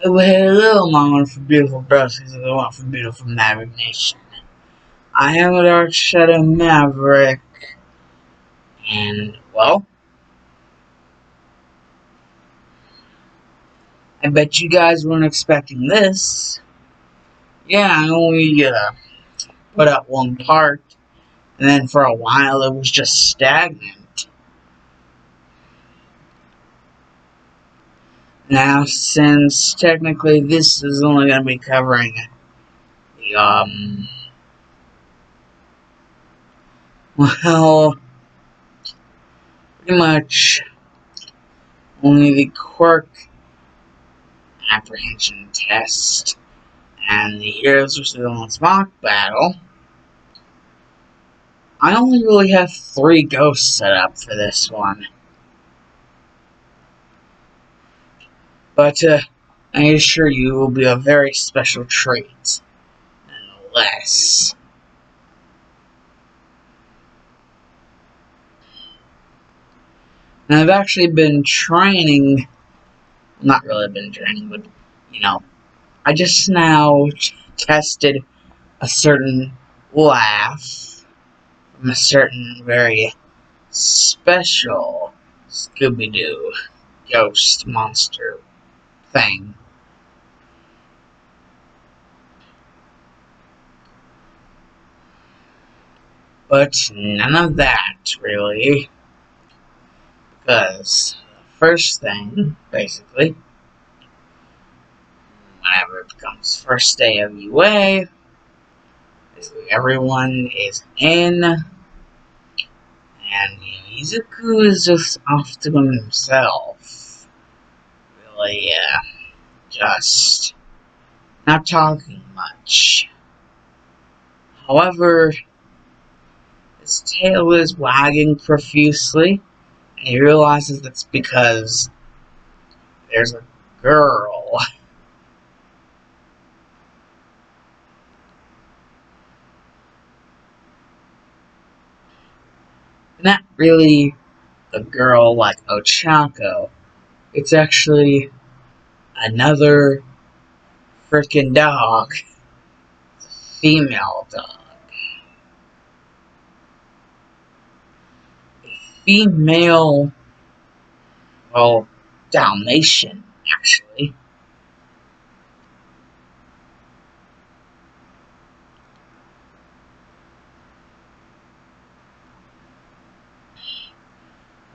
Hello, my wonderful, beautiful brothers and the wonderful, beautiful Maverick Nation. I am a Dark Shadow Maverick, and, well, I bet you guys weren't expecting this. Yeah, I only put out one part, and then for a while it was just stagnant. Now, since technically this is only going to be covering the, well, pretty much only the quirk apprehension test and the Heroes vs. Villains mock battle, I only really have 3 ghosts set up for this one. But I assure you it will be a very special treat, nonetheless. And I've actually been training, not really been training, but, I just now tested a certain laugh from a certain very special Scooby Doo ghost monster thing. But none of that, really. Because the first thing, basically, whenever it becomes first day of UA, basically everyone is in, and Izuku is just off to himself. Really, just not talking much. However, his tail is wagging profusely, and he realizes that's because there's a girl. Not really a girl like Ochako. It's actually another freaking dog. It's a female dog. A female, well, Dalmatian, actually.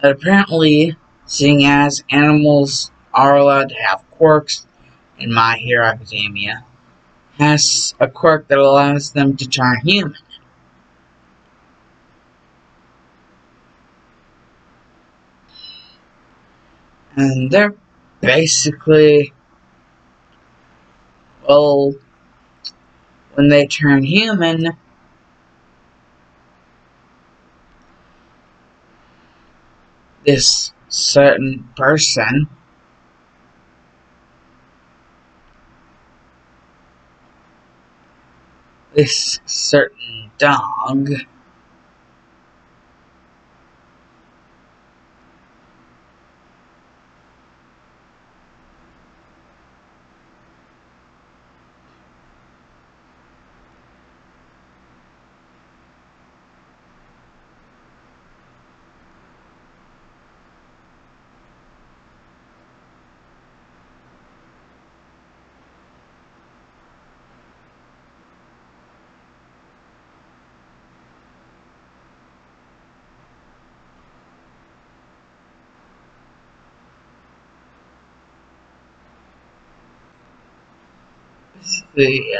But apparently, seeing as animals are allowed to have quirks in My Hero Academia, has a quirk that allows them to turn human. And they're basically, well, when they turn human, this certain person this certain dog basically,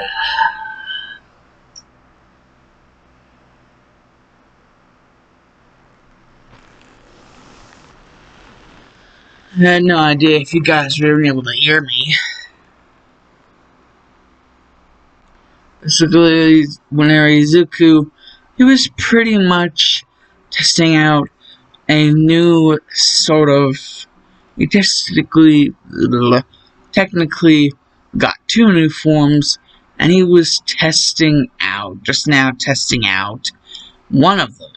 I had no idea if you guys were able to hear me. Basically, whenever Izuku, he was pretty much testing out a new sort of. He technically got 2 new forms, and he was just now testing out one of them.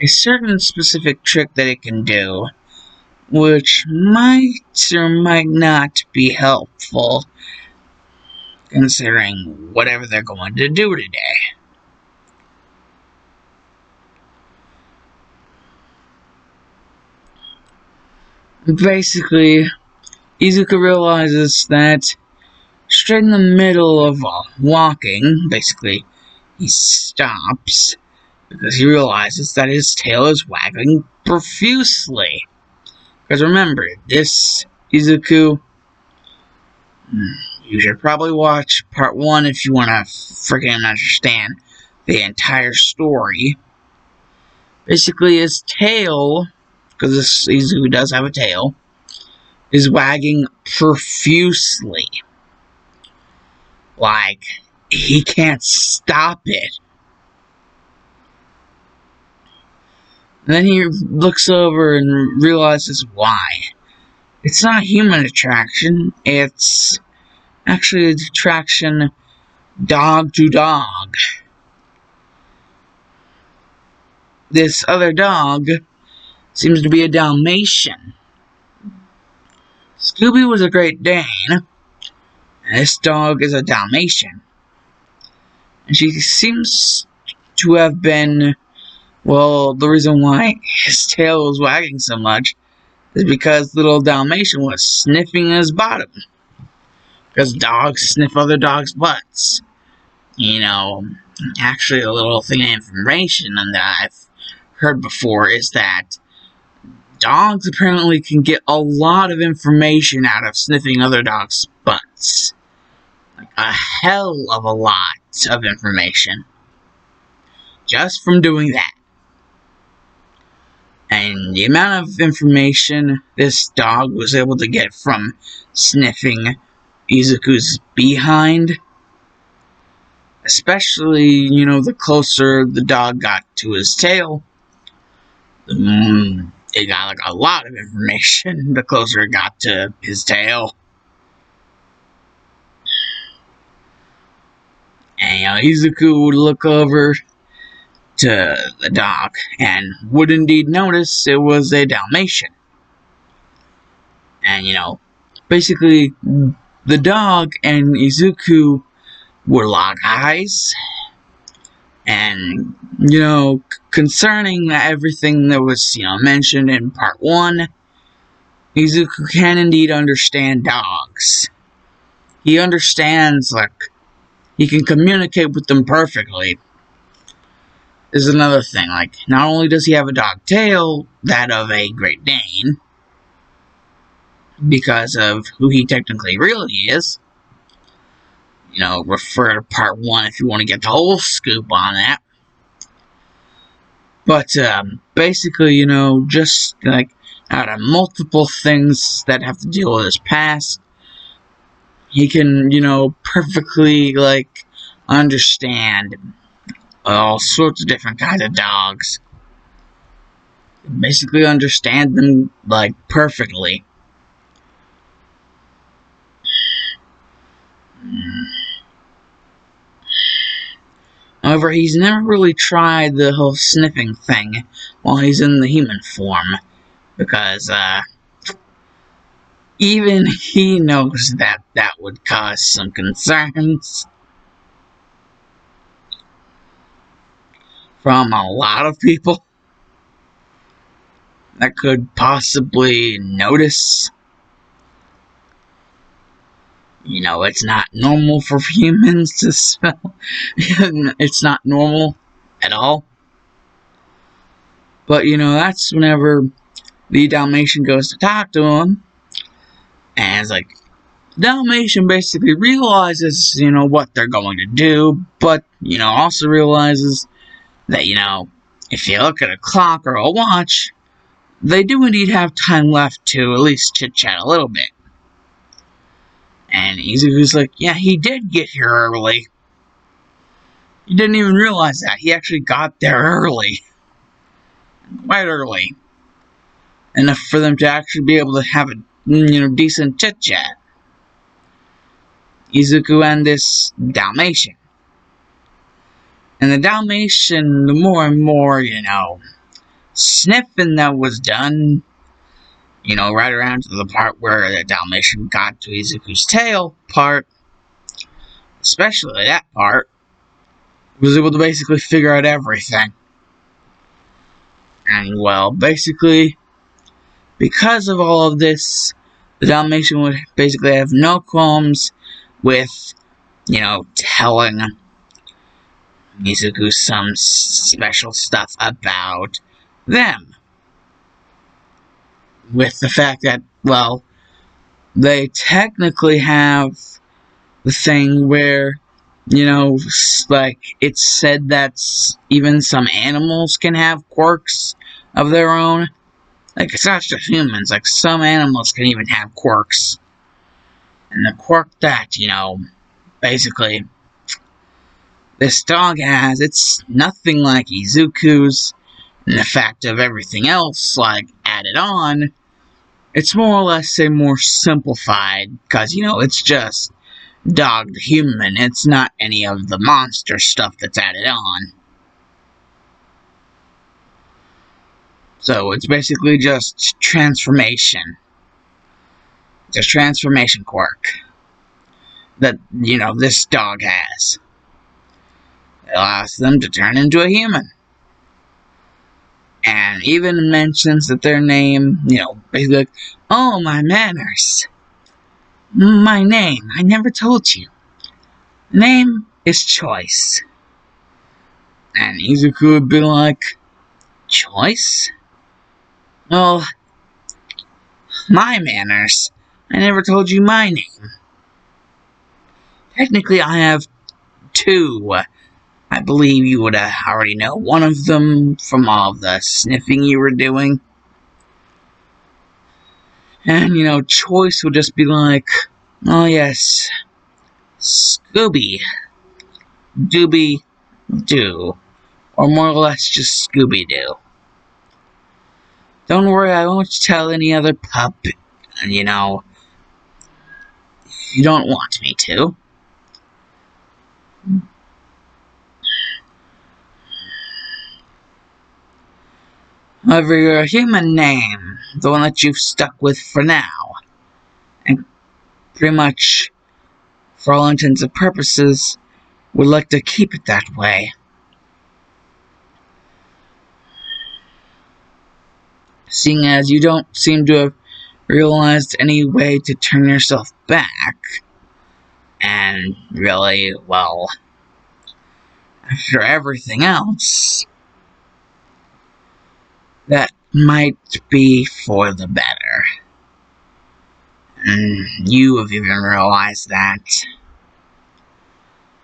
A certain specific trick that it can do, which might or might not be helpful, considering whatever they're going to do today. Basically, Izuku realizes that straight in the middle of walking, basically, he stops because he realizes that his tail is wagging profusely. Because remember, this Izuku, you should probably watch part 1 if you want to freaking understand the entire story. Basically, his tail, because this Izuku does have a tail, is wagging profusely. Like, he can't stop it. And then he looks over and realizes why. It's not human attraction, it's actually attraction dog to dog. This other dog seems to be a Dalmatian. Scooby was a Great Dane, and this dog is a Dalmatian. And she seems to have been, well, the reason why his tail was wagging so much is because little Dalmatian was sniffing his bottom. Because dogs sniff other dogs' butts. You know, actually a little thing of information that I've heard before is that dogs apparently can get a lot of information out of sniffing other dogs' butts. Like a hell of a lot of information. Just from doing that. And the amount of information this dog was able to get from sniffing Izuku's behind, especially, you know, the closer the dog got to his tail, it got like a lot of information the closer it got to his tail. And, you know, Izuku would look over to the dog and would indeed notice it was a Dalmatian. And, you know, basically, the dog and Izuku would lock eyes. And, you know, concerning everything that was, you know, mentioned in part 1, Izuku can indeed understand dogs. He understands, like, he can communicate with them perfectly. Is another thing, like, not only does he have a dog tail, that of a Great Dane, because of who he technically really is. You know, refer to part 1 if you want to get the whole scoop on that. But, basically, you know, just, like, out of multiple things that have to deal with his past, he can, you know, perfectly, like, understand all sorts of different kinds of dogs. Basically understand them, like, perfectly. However, he's never really tried the whole sniffing thing while he's in the human form, because, even he knows that that would cause some concerns from a lot of people that could possibly notice. You know, it's not normal for humans to smell. It's not normal at all. But, you know, that's whenever the Dalmatian goes to talk to him. And it's like, Dalmatian basically realizes, you know, what they're going to do. But, you know, also realizes that, you know, if you look at a clock or a watch, they do indeed have time left to at least chit-chat a little bit. And Izuku's like, yeah, he did get here early. He didn't even realize that. He actually got there early. Quite early. Enough for them to actually be able to have a, you know, decent chit-chat. Izuku and this Dalmatian. And the Dalmatian, the more and more, you know, sniffing that was done, right around to the part where the Dalmatian got to Izuku's tail part, especially that part, was able to basically figure out everything. And, well, basically, because of all of this, the Dalmatian would basically have no qualms with, telling Izuku some special stuff about them. With the fact that, well, they technically have the thing where, like, it's said that even some animals can have quirks of their own. Like, it's not just humans, like, some animals can even have quirks. And the quirk that, basically, this dog has, it's nothing like Izuku's, and the fact of everything else, like, added on, it's more or less a more simplified, because, it's just dog to human, it's not any of the monster stuff that's added on. So, it's basically just transformation. Just transformation quirk that, this dog has. It allows them to turn into a human. And even mentions that their name, basically like, oh, my manners. My name, I never told you. The name is Choice. And Izuku would be like, Choice? Well, my manners. I never told you my name. Technically, I have two. I believe you would already know one of them from all the sniffing you were doing. And, Choice would just be like, oh yes, Scooby Dooby Doo. Or more or less just Scooby Doo. Don't worry, I won't tell any other pup, if you don't want me to. However, your human name, the one that you've stuck with for now, and pretty much, for all intents and purposes, would like to keep it that way. Seeing as you don't seem to have realized any way to turn yourself back, and really, well, after everything else, that might be for the better. And you have even realized that.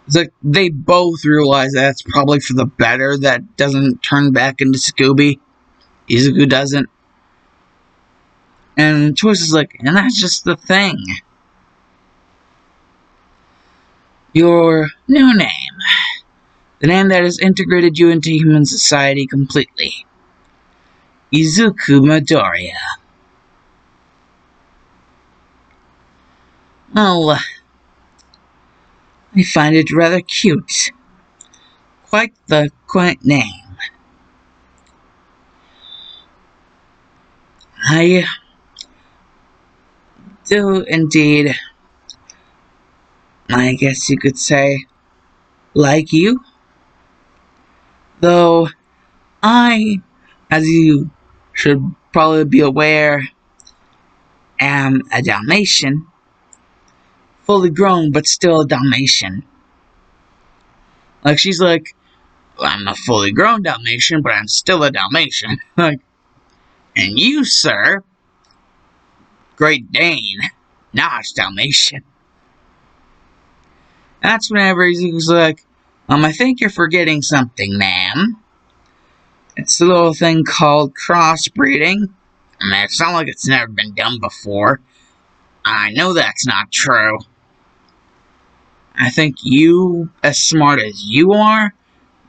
It's like they both realize that it's probably for the better that doesn't turn back into Scooby. Izuku doesn't. And Choice is like, and that's just the thing. Your new name. The name that has integrated you into human society completely. Izuku Midoriya. Well, I find it rather cute. Quite the quaint name. I do indeed, I guess you could say, like you. Though, I, as you should probably be aware, am a Dalmatian. Fully grown, but still a Dalmatian. Like, she's like, I'm a fully grown Dalmatian, but I'm still a Dalmatian. Like, and you, sir, Great Dane, not Dalmatian. That's whenever Izuku's like, I think you're forgetting something, ma'am. It's a little thing called crossbreeding. I mean, it's not like it's never been done before. I know that's not true. I think you, as smart as you are,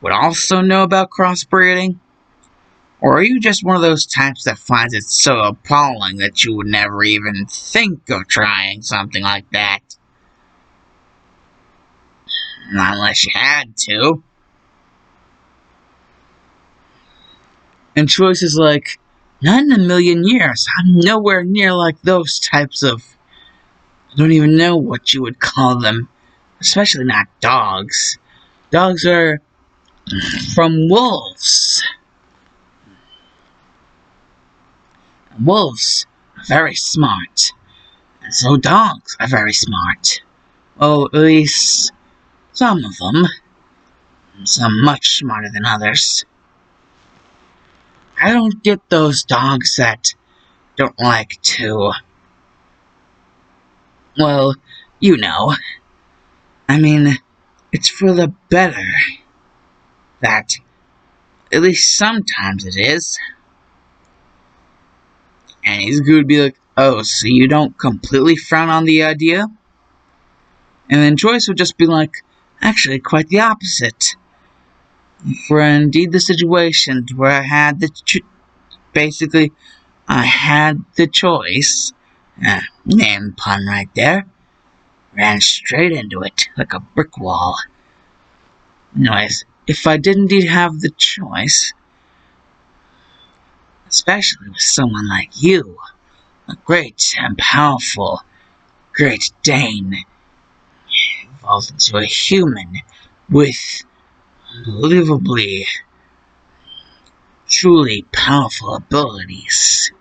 would also know about crossbreeding. Or are you just one of those types that finds it so appalling that you would never even think of trying something like that? Not unless you had to. And Choice is like, Not in a million years. I'm nowhere near like those types of... I don't even know what you would call them. Especially not dogs. Dogs are from wolves. Wolves are very smart. And so dogs are very smart. Well, at least some of them. Some much smarter than others. I don't get those dogs that don't like to... Well, you know. I mean, it's for the better. That, at least sometimes it is. And Izuku would be like, oh, so you don't completely frown on the idea? And then Joyce would just be like, actually, quite the opposite. For indeed the situations where I had the basically, I had the choice. Name pun right there. Ran straight into it, like a brick wall. Anyways, if I did indeed have the choice, especially with someone like you, a great and powerful Great Dane, evolved into a human with unbelievably, truly powerful abilities.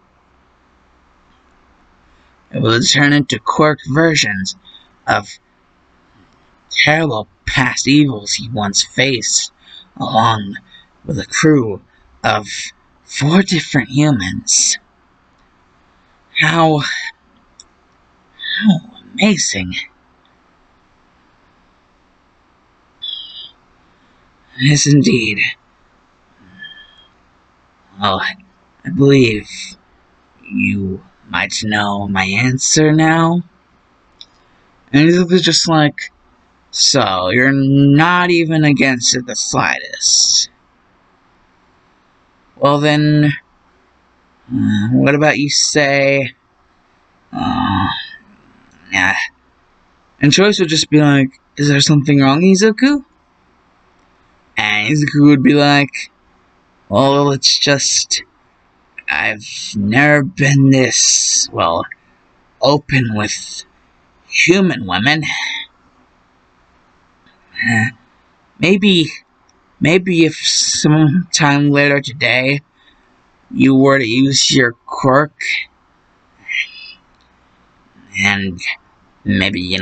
It will turn into quirk versions of terrible past evils he once faced, along with a crew of 4 different humans. How amazing. Yes, indeed. Well, I believe you might know my answer now. And he was just like, so, you're not even against it the slightest. Well then, what about you say, yeah. And Choice would just be like, is there something wrong, Izuku? And Izuku would be like, well, it's just, I've never been this, well, open with human women. Maybe if sometime later today you were to use your quirk, and maybe,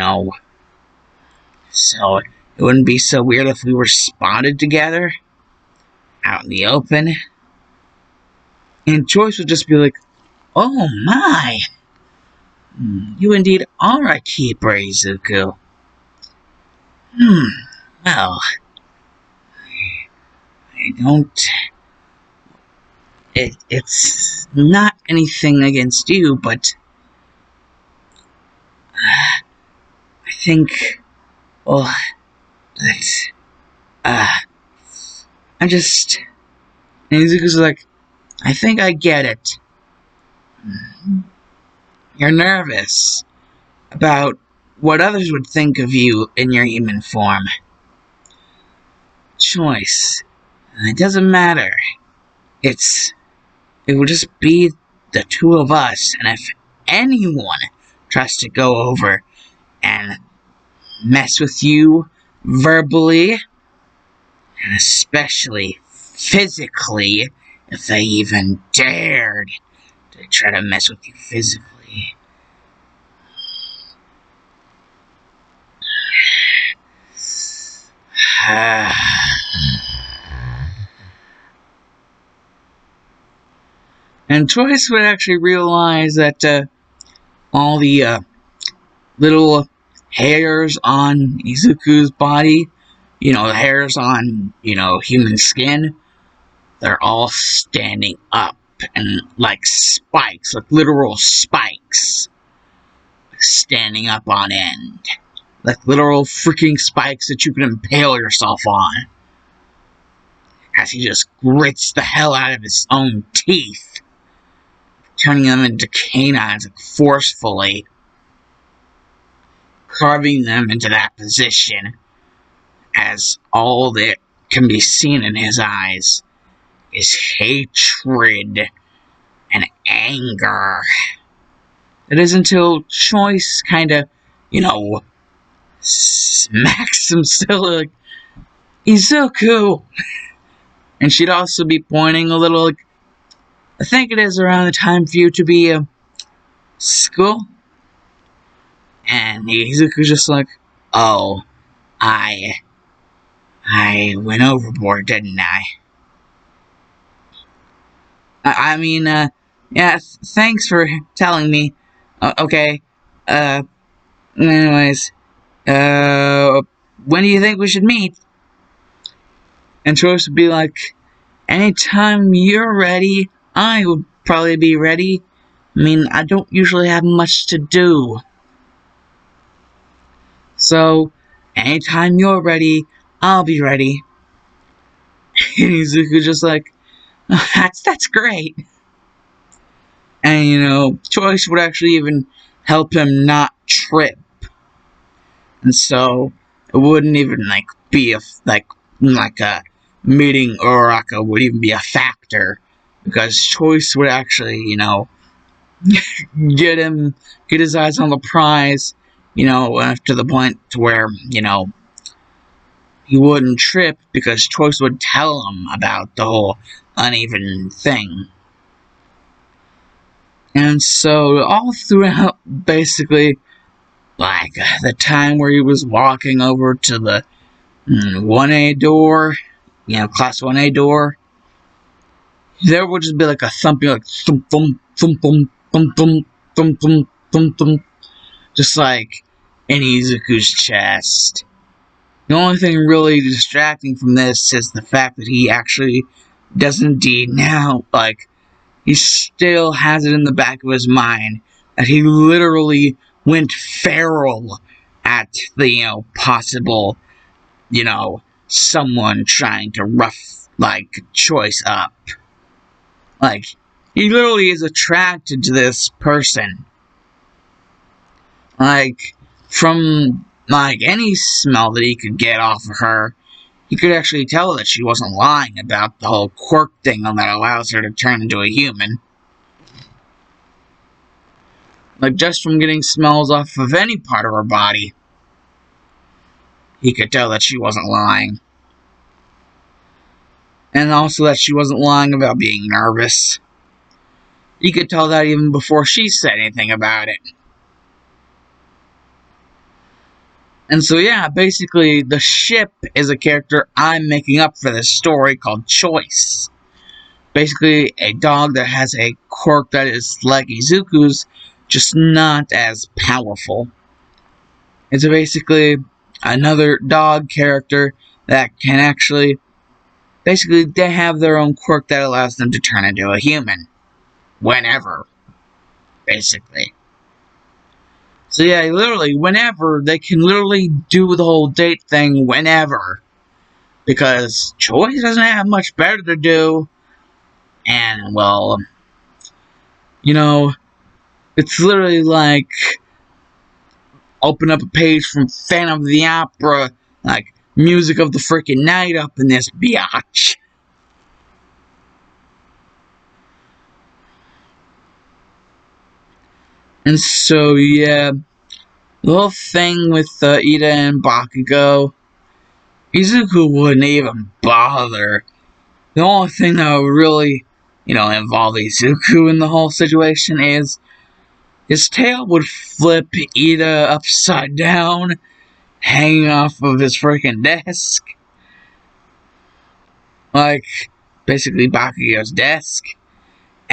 so it wouldn't be so weird if we were spotted together out in the open. And Joyce would just be like, oh my, you indeed are a keeper, Izuku. Well, I don't... It's not anything against you, but... I think... Well, that's... I just... And Izuku's like, I think I get it. You're nervous about what others would think of you in your human form. Choice. It doesn't matter. It will just be the 2 of us, and if anyone tries to go over and mess with you verbally, and especially physically, if they even dared to try to mess with you physically, and Joyce would actually realize that all the little hairs on Izuku's body, the hairs on, human skin, they're all standing up and like spikes, like literal spikes, standing up on end. Like literal freaking spikes that you can impale yourself on. As he just grits the hell out of his own teeth, turning them into canines forcefully, carving them into that position, as all that can be seen in his eyes is hatred and anger. It is until Choice kind of, smacks him still like, Izuku! And she'd also be pointing a little like, I think it is around the time for you to be school. And Izuku's just like, oh, I went overboard, didn't I? I mean, yeah, thanks for telling me. Okay, anyways, when do you think we should meet? And Choice would be like, anytime you're ready, I would probably be ready. I mean, I don't usually have much to do. So, anytime you're ready, I'll be ready. And Izuku just like, that's great. And, Choice would actually even help him not trip. And so, it wouldn't even, be a meeting Uraraka would even be a factor. Because Choice would actually, get his eyes on the prize, to the point to where, he wouldn't trip because Choice would tell him about the whole uneven thing. And so, all throughout, basically, the time where he was walking over to the 1A door, class 1A door, there would just be a thumping, thump, thump, thump, thump, thump, thump, thump, thump, thump, thump, just in Izuku's chest. The only thing really distracting from this is the fact that he actually does indeed now, he still has it in the back of his mind that he literally went feral at the, possible, someone trying to rough, Choice up. He literally is attracted to this person. From, any smell that he could get off of her, he could actually tell that she wasn't lying about the whole quirk thing that allows her to turn into a human. Just from getting smells off of any part of her body, he could tell that she wasn't lying. And also that she wasn't lying about being nervous. You could tell that even before she said anything about it. And so, yeah, basically, the ship is a character I'm making up for this story called Choice. Basically, a dog that has a quirk that is like Izuku's, just not as powerful. It's basically another dog character that can actually, basically, they have their own quirk that allows them to turn into a human. Whenever. Basically. So yeah, literally, whenever, they can literally do the whole date thing whenever. Because Choice doesn't have much better to do. And, well, it's literally open up a page from Phantom of the Opera, music of the freaking night up in this biatch. And so, yeah, the whole thing with Ida and Bakugo, Izuku wouldn't even bother. The only thing that would really, involve Izuku in the whole situation is his tail would flip Ida upside down, hanging off of his freaking desk. Basically Bakugo's desk.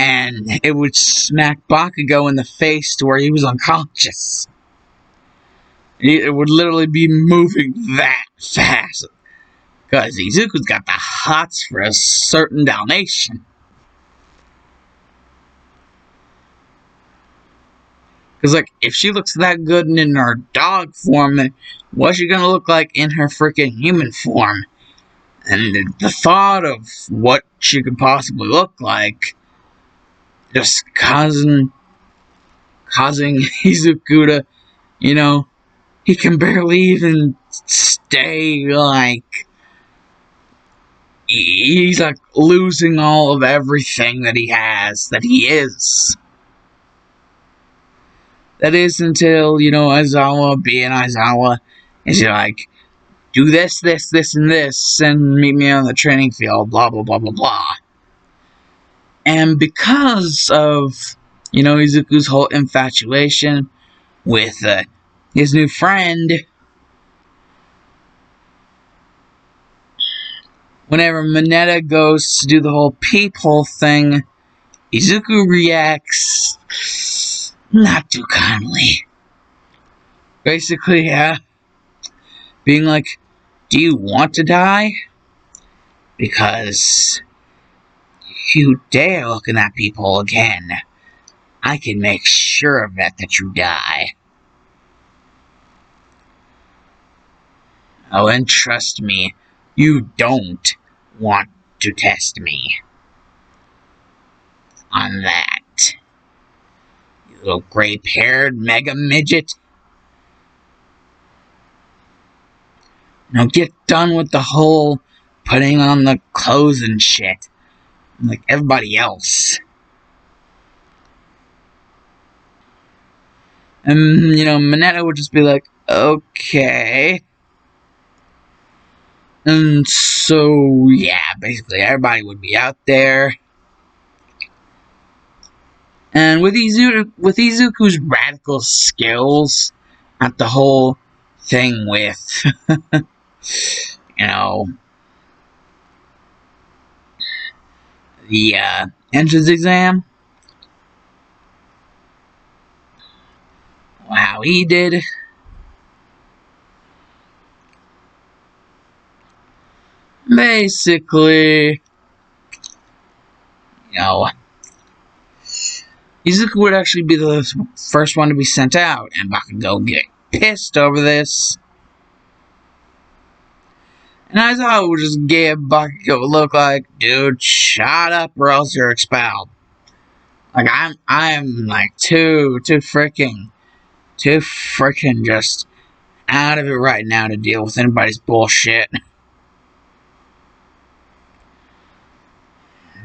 And it would smack Bakugo in the face to where he was unconscious. It would literally be moving that fast. Because Izuku's got the hots for a certain Dalmatian. Because, if she looks that good in her dog form, what's she gonna look like in her freaking human form? And the thought of what she could possibly look like just causing Izuku to, he can barely even stay, he's like losing all of everything that he has, that he is. That is until, Aizawa being Aizawa is like, do this, this, this, and this, and meet me on the training field, blah, blah, blah, blah, blah. And because of, Izuku's whole infatuation with his new friend, whenever Mineta goes to do the whole peephole thing, Izuku reacts not too kindly. Basically, being like, do you want to die? Because if you dare look in that peephole again, I can make sure of it that you die. Oh, and trust me, you don't want to test me on that. You little gray-haired mega midget. Now get done with the whole putting on the clothes and shit, like everybody else. And, Mineta would just be like, okay. And so, yeah, basically everybody would be out there. And with Izuku's radical skills at the whole thing with, the entrance exam, wow, he did. Basically, Izuku would actually be the first one to be sent out, and Bakugo get pissed over this. And I thought it would just give Bakugo a look like, dude, shut up or else you're expelled. Like, I'm like too freaking just out of it right now to deal with anybody's bullshit.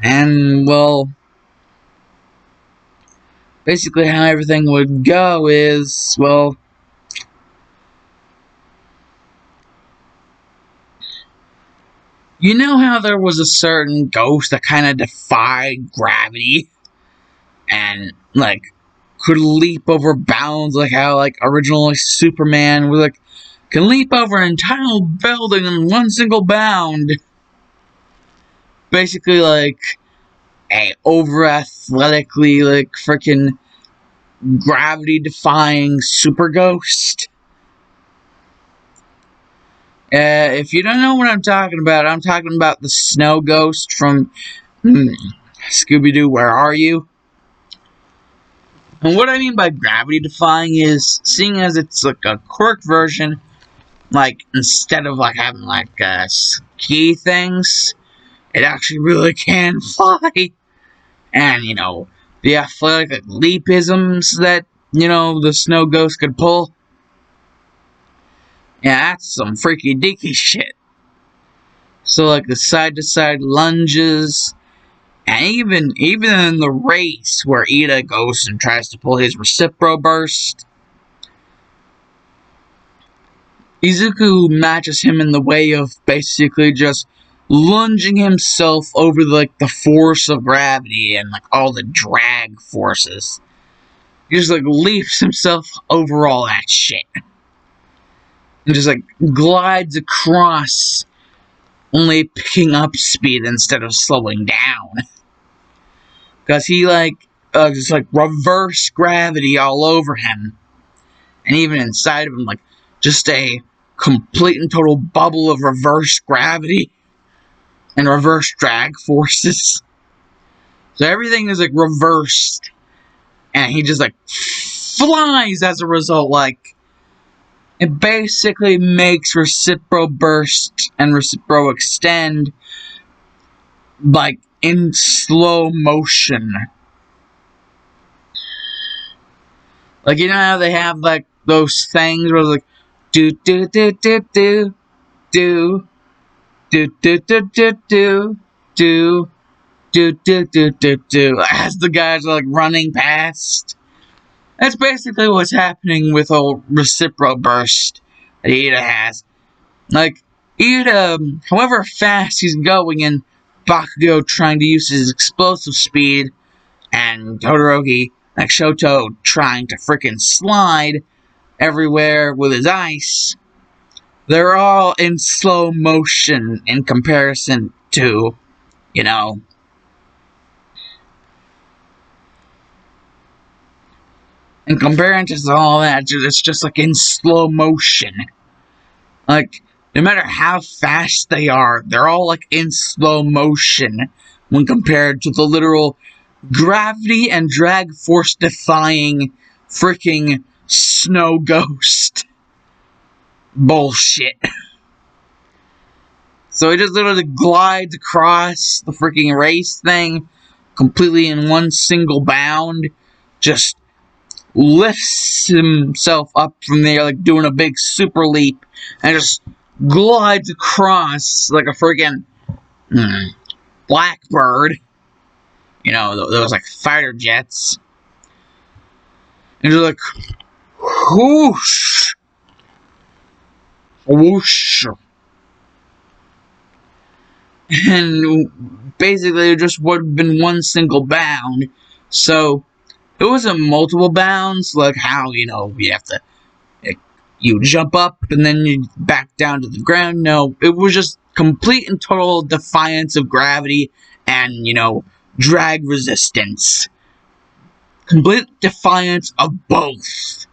And, well, basically how everything would go is, well, you know how there was a certain ghost that kind of defied gravity and, like, could leap over bounds, like how, like, originally Superman was, like, can leap over an entire building in one single bound. Basically, like, a over-athletically, like, freaking gravity-defying super ghost. If you don't know what I'm talking about the snow ghost from Scooby Doo, Where Are You? And what I mean by gravity-defying is, seeing as it's like a quirk version, like, instead of like having like ski things, it actually really can fly. And, the athletic like, leapisms that, the snow ghost could pull. Yeah, that's some freaky deaky shit. So, like, the side-to-side lunges, and even in the race where Ida goes and tries to pull his Recipro Burst, Izuku matches him in the way of basically just lunging himself over, like, the force of gravity and, like, all the drag forces. He just, like, leaps himself over all that shit. And just, like, glides across, only picking up speed instead of slowing down. Because he, like, just, like, reverse gravity all over him. And even inside of him, like, just a complete and total bubble of reverse gravity and reverse drag forces. So everything is, like, reversed. And he just, like, flies as a result, like, it basically makes Recipro Burst and Recipro Extend, like, in slow motion. Like, you know how they have, like, those things where it's like, do, do do do do do do do do do do do as the guys are like running past. That's basically what's happening with a reciprocal burst that Ida has. Like, Ida, however fast he's going, and Bakugo trying to use his explosive speed, and Todoroki, like Shoto, trying to frickin' slide everywhere with his ice, they're all in slow motion in comparison to, and comparing to all that, it's just like in slow motion. Like, no matter how fast they are, they're all like in slow motion when compared to the literal gravity and drag force defying freaking snow ghost bullshit. So he just literally glides across the freaking race thing completely in one single bound, just lifts himself up from there like doing a big super leap, and just glides across like a freaking blackbird. Those like fighter jets. And just like whoosh, whoosh. And basically it just would have been one single bound. So it wasn't multiple bounds, like how, you have to, you jump up and then you back down to the ground. No, it was just complete and total defiance of gravity and, drag resistance. Complete defiance of both.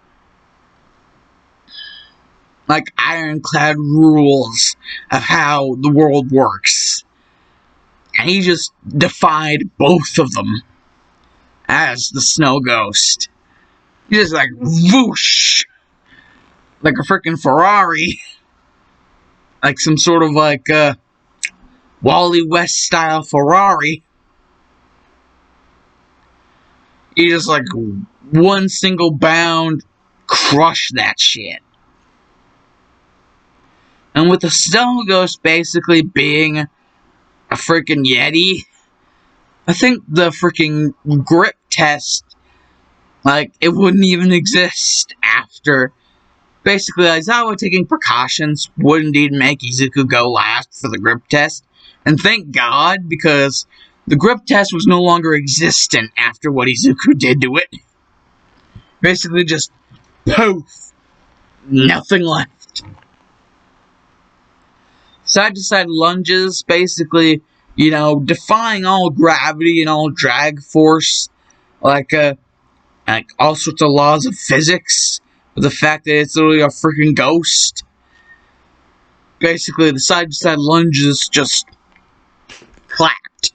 Like ironclad rules of how the world works. And he just defied both of them as the snow ghost. He just like whoosh, like a freaking Ferrari, like some sort of like Wally West style Ferrari. He just like one single bound crushed that shit. And with the snow ghost basically being a freaking Yeti, I think the freaking grip test, like, it wouldn't even exist after. Basically, Aizawa taking precautions would indeed make Izuku go last for the grip test. And thank God, because the grip test was no longer existent after what Izuku did to it. Basically just poof. Nothing left. Side-to-side lunges, basically, defying all gravity and all drag force, like all sorts of laws of physics, with the fact that it's literally a freaking ghost. Basically, the side-to-side lunges just clapped.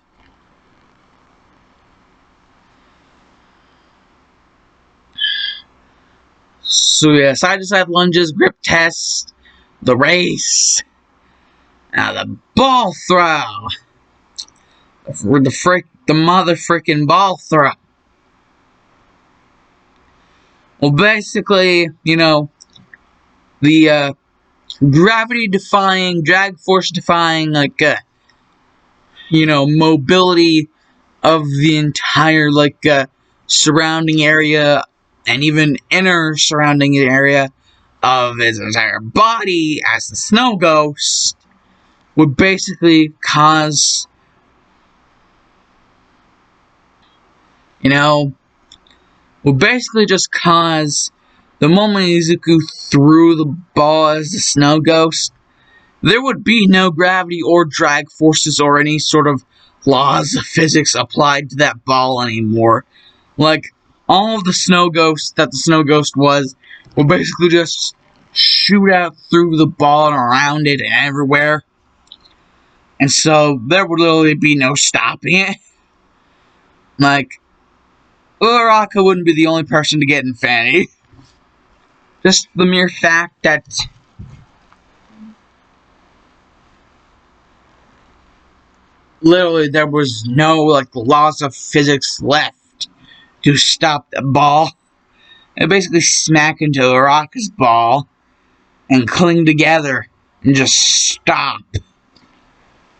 So yeah, side-to-side lunges, grip test, the race. Now the ball throw. The mother freaking ball throw. Well, basically, the gravity defying, drag force defying, like, mobility of the entire, like, surrounding area, and even inner surrounding area of his entire body as the snow ghost would basically cause, would basically just cause the moment Izuku threw the ball as the snow ghost, there would be no gravity or drag forces or any sort of laws of physics applied to that ball anymore. Like, all of the snow ghost that the snow ghost was would basically just shoot out through the ball and around it and everywhere. And so, there would literally be no stopping it. Like, Uraraka wouldn't be the only person to get infinity. Just the mere fact that literally there was no, like, laws of physics left to stop the ball. It basically smack into Uraraka's ball and cling together and just stop.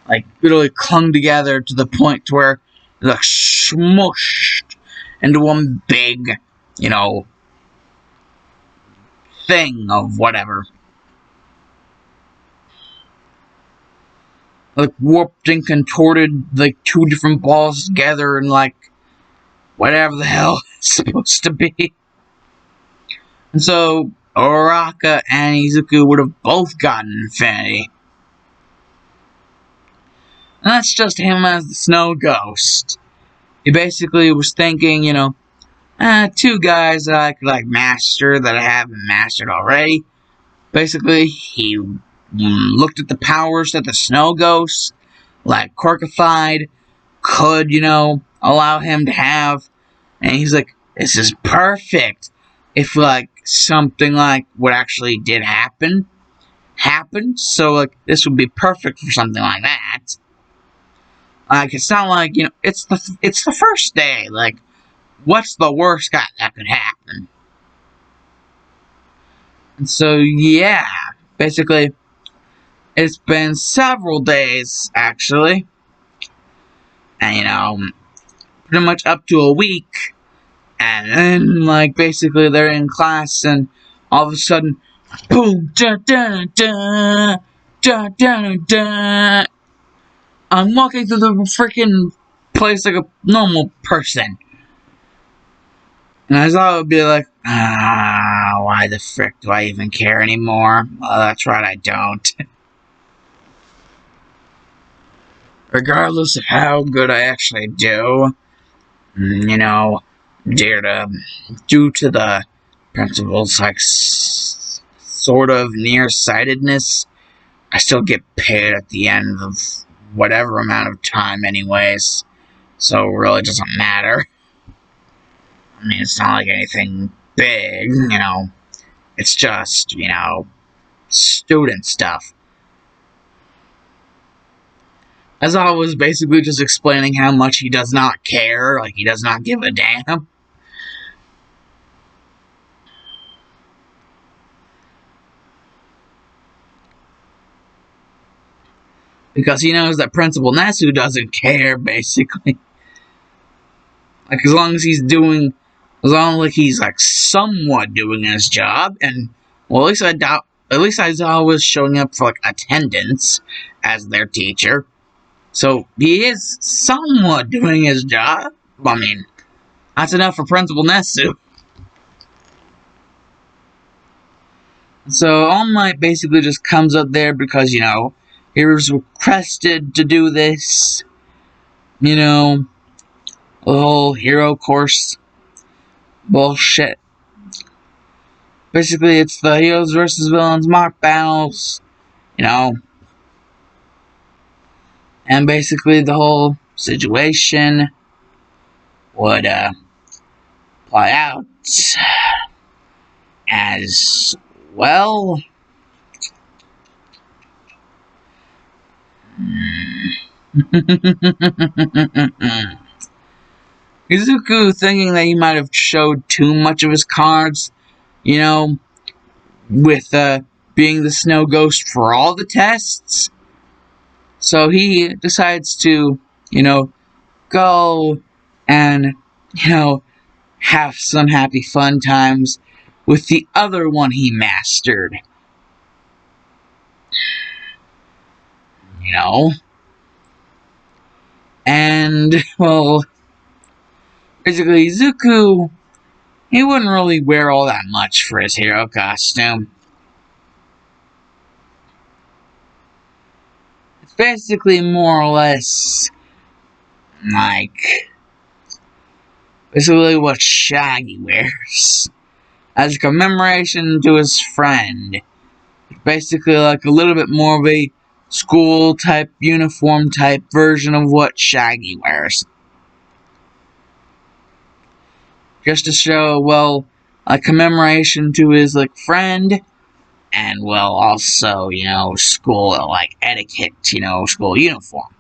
like literally clung together to the point to where they're like smushed into one big, you know, thing of whatever. Like warped and contorted like two different balls together and like whatever the hell it's supposed to be. And so Oraka and Izuku would have both gotten Infinity. And that's just him as the Snow Ghost. He basically was thinking, you know, two guys that I could like master that I haven't mastered already. Basically, he looked at the powers that the Snow Ghost, like Quirkified, could, you know, allow him to have. And he's like, this is perfect. If like something like what actually did happen happened, so like this would be perfect for something like that. Like it's not like, you know, it's the first day. Like, what's the worst that could happen? And so yeah, basically, it's been several days actually, and you know, pretty much up to a week. And then, like, basically they're in class, and all of a sudden, boom, da da da da da da. I'm walking through the freaking place like a normal person. And I thought it would be like, why the frick do I even care anymore? Well, that's right, I don't. Regardless of how good I actually do, you know, due to the principal's, like, sort of nearsightedness, I still get paid at the end of whatever amount of time anyways, so it really doesn't matter. I mean, it's not like anything big, you know, it's just, you know, student stuff. As I was basically just explaining how much he does not care, like he does not give a damn. Because he knows that Principal Nesu doesn't care, basically. Like, as long as he's like somewhat doing his job, and well, at least Aizawa was showing up for like attendance as their teacher, so he is somewhat doing his job. I mean, that's enough for Principal Nesu. So All Might basically just comes up there because, you know, he was requested to do this, you know, the whole hero course bullshit. Basically, it's the heroes versus villains mock battles, you know, and basically the whole situation would play out as well. Izuku, thinking that he might have showed too much of his cards, you know, with being the Snow Ghost for all the tests. So he decides to, you know, go and, you know, have some happy fun times with the other one he mastered. You know? And, well, basically, Izuku, he wouldn't really wear all that much for his hero costume. It's basically more or less like basically what Shaggy wears as a commemoration to his friend. It's basically like a little bit more of a school type, uniform type version of what Shaggy wears. Just to show, well, a commemoration to his, like, friend, and, well, also, you know, school, like, etiquette, you know, school uniform,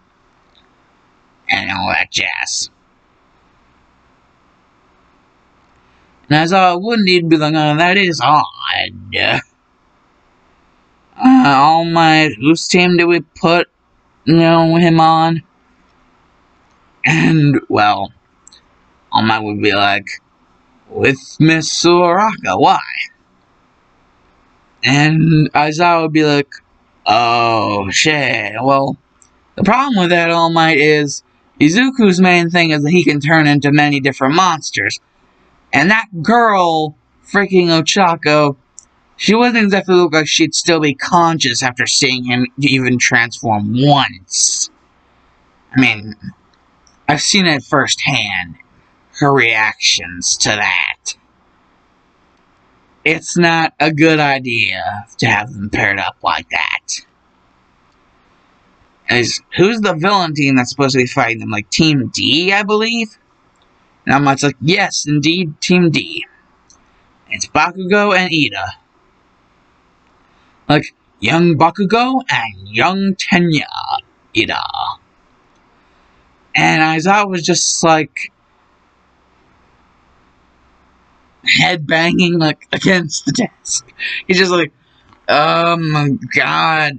and all that jazz. And as I wouldn't even be like, oh, that is odd. All Might, whose team did we put him on. And, well, All Might would be like, with Miss Soraka, why? And Aizawa would be like, oh, shit, well, the problem with that, All Might, is Izuku's main thing is that he can turn into many different monsters. And that girl, freaking Ochako, she wouldn't exactly look like she'd still be conscious after seeing him even transform once. I mean, I've seen it firsthand, her reactions to that. It's not a good idea to have them paired up like that. Who's the villain team that's supposed to be fighting them? Like Team D, I believe? And I'm like, yes, indeed, Team D. It's Bakugo and Ida. Like, young Bakugo and young Tenya Ida. And Aizawa was just like headbanging like against the desk. He's just like, oh my god,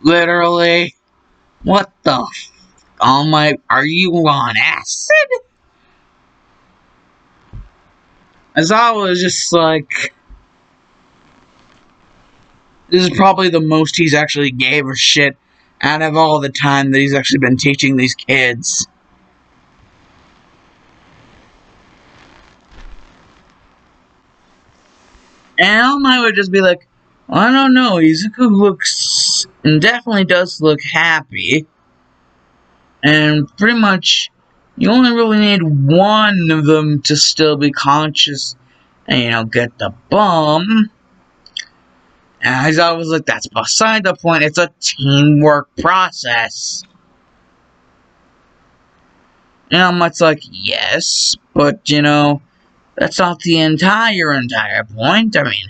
literally, what the All Might, are you on acid? Aizawa was just like, this is probably the most he's actually gave a shit out of all the time that he's actually been teaching these kids. And All Might would just be like, well, I don't know, Izuku looks, and definitely does look happy. And pretty much, you only really need one of them to still be conscious and, get the bomb. And I was like, that's beside the point, it's a teamwork process. And I'm like, yes, but, that's not the entire point. I mean,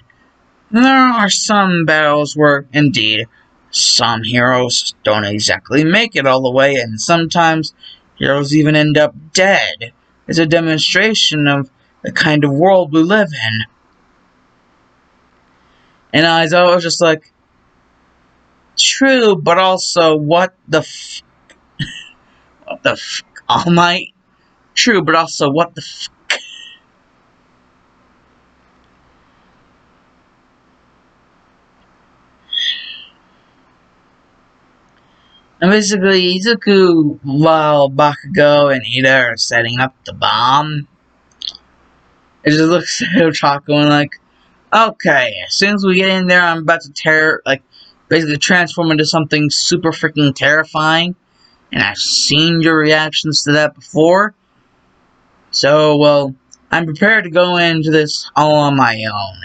there are some battles where, indeed, some heroes don't exactly make it all the way, and sometimes heroes even end up dead. It's a demonstration of the kind of world we live in. And I was just like, true, but also, what the All Might? True, but also, what the And basically, Izuku, while Bakugo and Ida are setting up the bomb, it just looks at Ochako and like, okay, as soon as we get in there, I'm about to basically transform into something super freaking terrifying. And I've seen your reactions to that before. So, well, I'm prepared to go into this all on my own.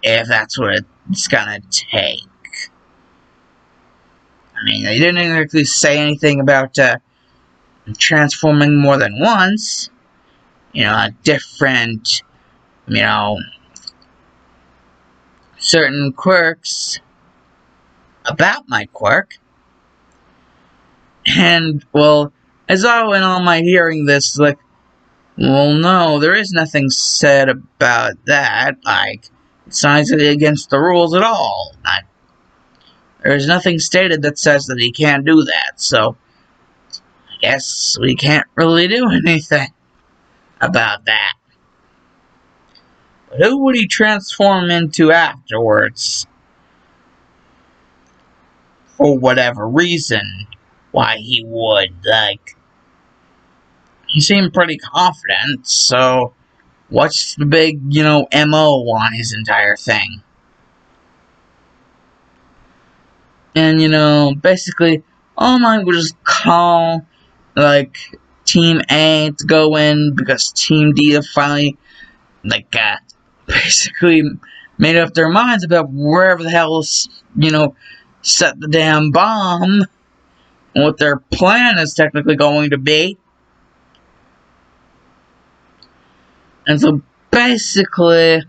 If that's what it's gonna take. I mean, they didn't exactly say anything about transforming more than once. Different, certain quirks about my quirk. And, well, as I went on my hearing this, like, well, no, there is nothing said about that. Like, it's not against the rules at all. There's nothing stated that says that he can't do that, so I guess we can't really do anything about that. But who would he transform into afterwards? For whatever reason, why he would, he seemed pretty confident, so what's the big, MO on his entire thing? And, basically, All Might would just call, Team A to go in, because Team D have finally, basically made up their minds about wherever the hell, set the damn bomb, and what their plan is technically going to be. And so, basically,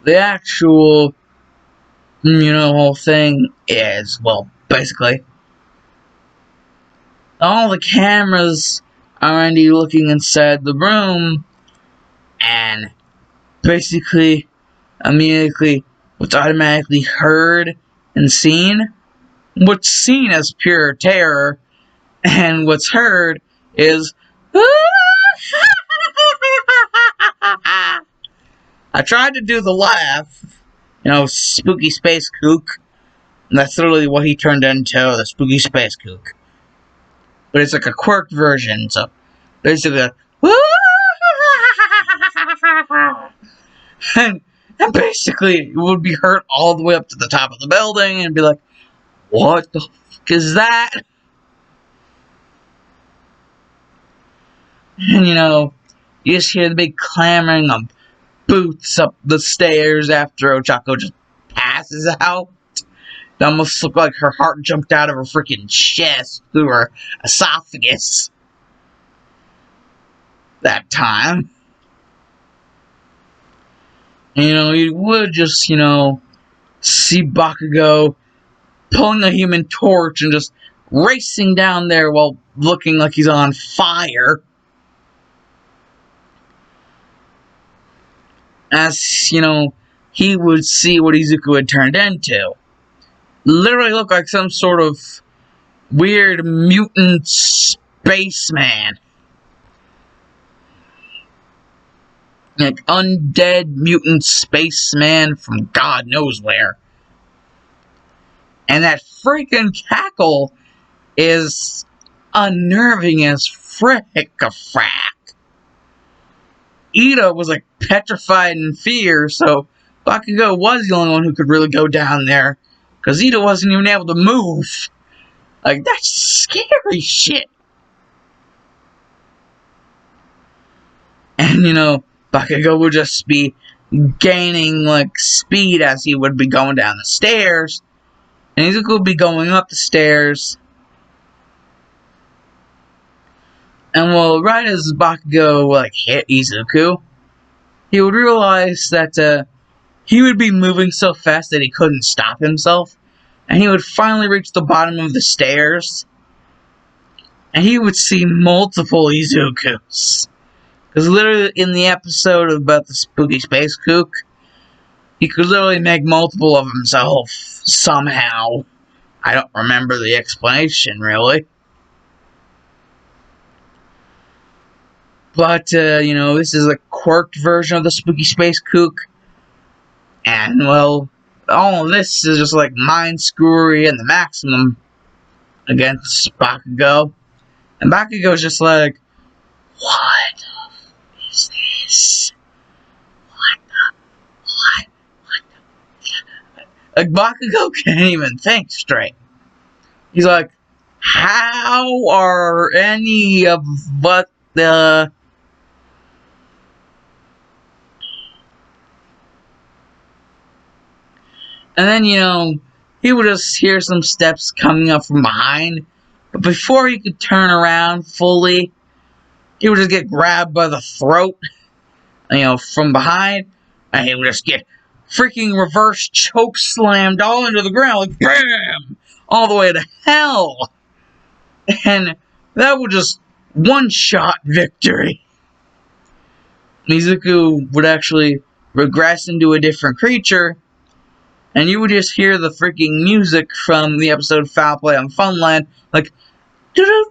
the actual, whole thing is, well, basically, all the cameras are already looking inside the room, and basically, immediately what's automatically heard and seen. What's seen as pure terror, and what's heard is I tried to do the laugh, spooky space kook. And that's literally what he turned into, the spooky space kook. But it's like a quirked version, so basically, and basically it would be heard all the way up to the top of the building and be like, what the fuck is that? And you just hear the big clamoring of boots up the stairs after Ochako just passes out. It almost looked like her heart jumped out of her freaking chest through her esophagus that time. And you would just, see Bakugo pulling a human torch and just racing down there while looking like he's on fire. As, he would see what Izuku had turned into. Literally looked like some sort of weird mutant spaceman. Like undead mutant spaceman from God knows where. And that freaking cackle is unnerving as frick-a-frack. Ida was like petrified in fear, so Bakugo was the only one who could really go down there. Because Ida wasn't even able to move. Like, that's scary shit. And, Bakugo would just be gaining, like, speed as he would be going down the stairs. And Izuku would be going up the stairs. And, well, right as Bakugo, like, hit Izuku, he would realize that, he would be moving so fast that he couldn't stop himself. And he would finally reach the bottom of the stairs. And he would see multiple Izukus. Because literally in the episode about the spooky space kook, he could literally make multiple of himself somehow. I don't remember the explanation, really. But, this is a quirked version of the spooky space kook. And, well, all of this is just like mind screwery and the maximum against Bakugo. And Bakugo's just like, what is this? What the? Like, Bakugo can't even think straight. He's like, how are any of what the... And then, he would just hear some steps coming up from behind. But before he could turn around fully, he would just get grabbed by the throat, from behind. And he would just get freaking reverse choke slammed all into the ground, like BAM! All the way to hell. And that would just one-shot victory. Izuku would actually regress into a different creature. And you would just hear the freaking music from the episode Foul Play on Funland, like, whenever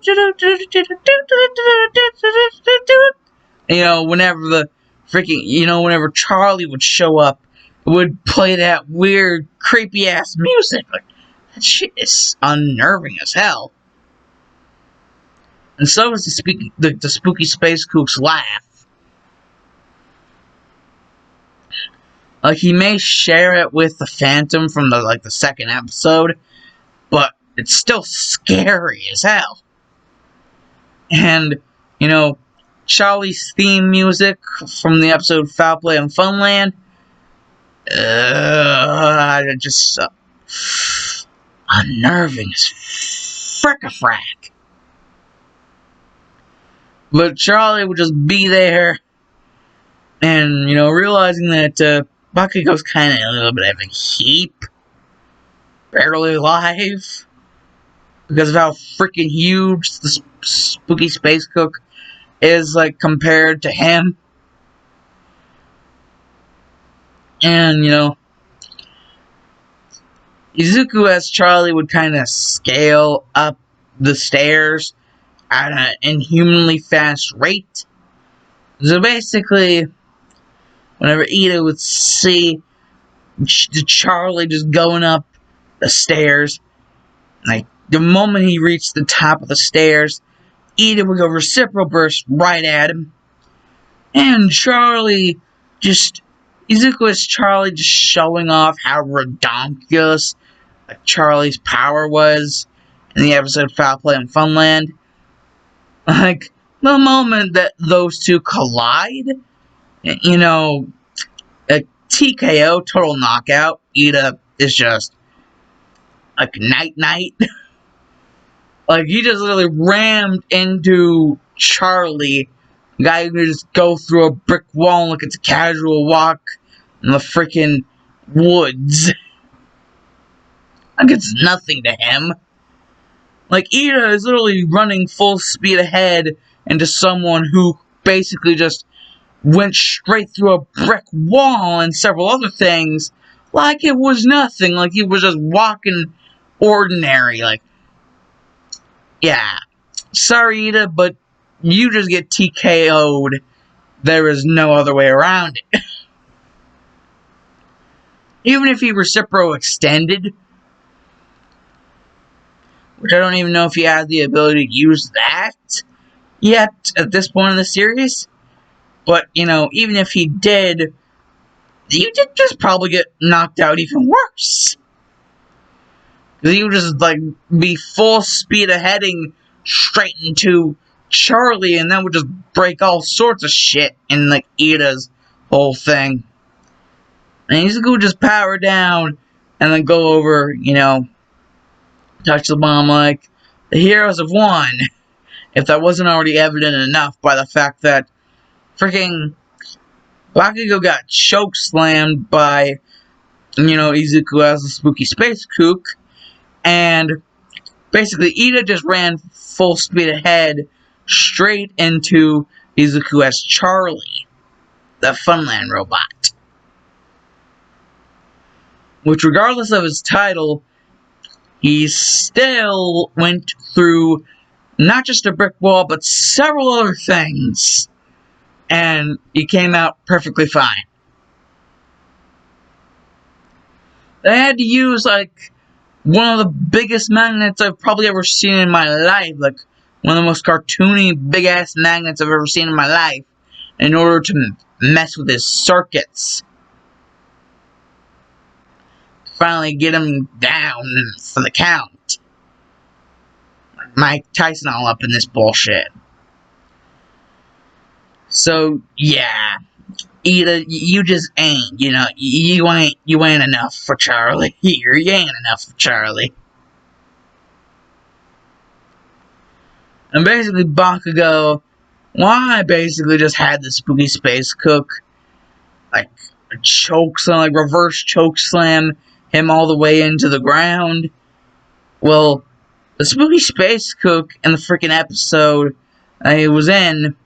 the freaking, whenever Charlie would show up, it would play that weird, creepy-ass music. Like, that shit is unnerving as hell. And so is the spooky space kook's laugh. Like, he may share it with the Phantom from the second episode, but it's still scary as hell. And, Charlie's theme music from the episode Foul Play on Funland, just unnerving as frick-a-frack. But Charlie would just be there, and, realizing that, Bakugo's kind of a little bit of a heap. Barely alive. Because of how freaking huge the spooky space kook is, compared to him. And, Izuku as Charlie would kind of scale up the stairs at an inhumanly fast rate. So basically, whenever Ida would see Charlie just going up the stairs, like the moment he reached the top of the stairs, Ida would go reciprocal burst right at him. And Charlie Izuku as Charlie just showing off how redonkulous Charlie's power was in the episode Foul Play in Funland. Like, the moment that those two collide, a TKO, total knockout. Ida is just like night-night. Like, he just literally rammed into Charlie. The guy who could just go through a brick wall like it's a casual walk in the freaking woods. Like, it's nothing to him. Like, Ida is literally running full speed ahead into someone who basically just went straight through a brick wall and several other things like it was nothing. Like, he was just walking ordinary. Like, yeah. Sorry, Ida, but you just get TKO'd. There is no other way around it. Even if he reciprocal extended, which I don't even know if he had the ability to use that yet at this point in the series. But, even if he did, you did just probably get knocked out even worse. Because he would just, be full speed aheading straight into Charlie, and that would just break all sorts of shit in, Ida's whole thing. And Izuku would just power down, and then go over, touch the bomb like, the heroes have won. If that wasn't already evident enough by the fact that freaking Bakugo got chokeslammed by, Izuku as a spooky space kook, and basically Ida just ran full speed ahead straight into Izuku as Charlie, the Funland robot. Which, regardless of his title, he still went through not just a brick wall, but several other things. And he came out perfectly fine. They had to use, one of the biggest magnets I've probably ever seen in my life. Like, one of the most cartoony, big-ass magnets I've ever seen in my life. In order to mess with his circuits. Finally get him down for the count. Mike Tyson all up in this bullshit. So, yeah. Ida, you just ain't, you ain't enough for Charlie here. You ain't enough for Charlie. And basically, Bakugo, I basically just had the spooky space cook, a chokeslam, reverse chokeslam him all the way into the ground. Well, the spooky space cook in the freaking episode he was in,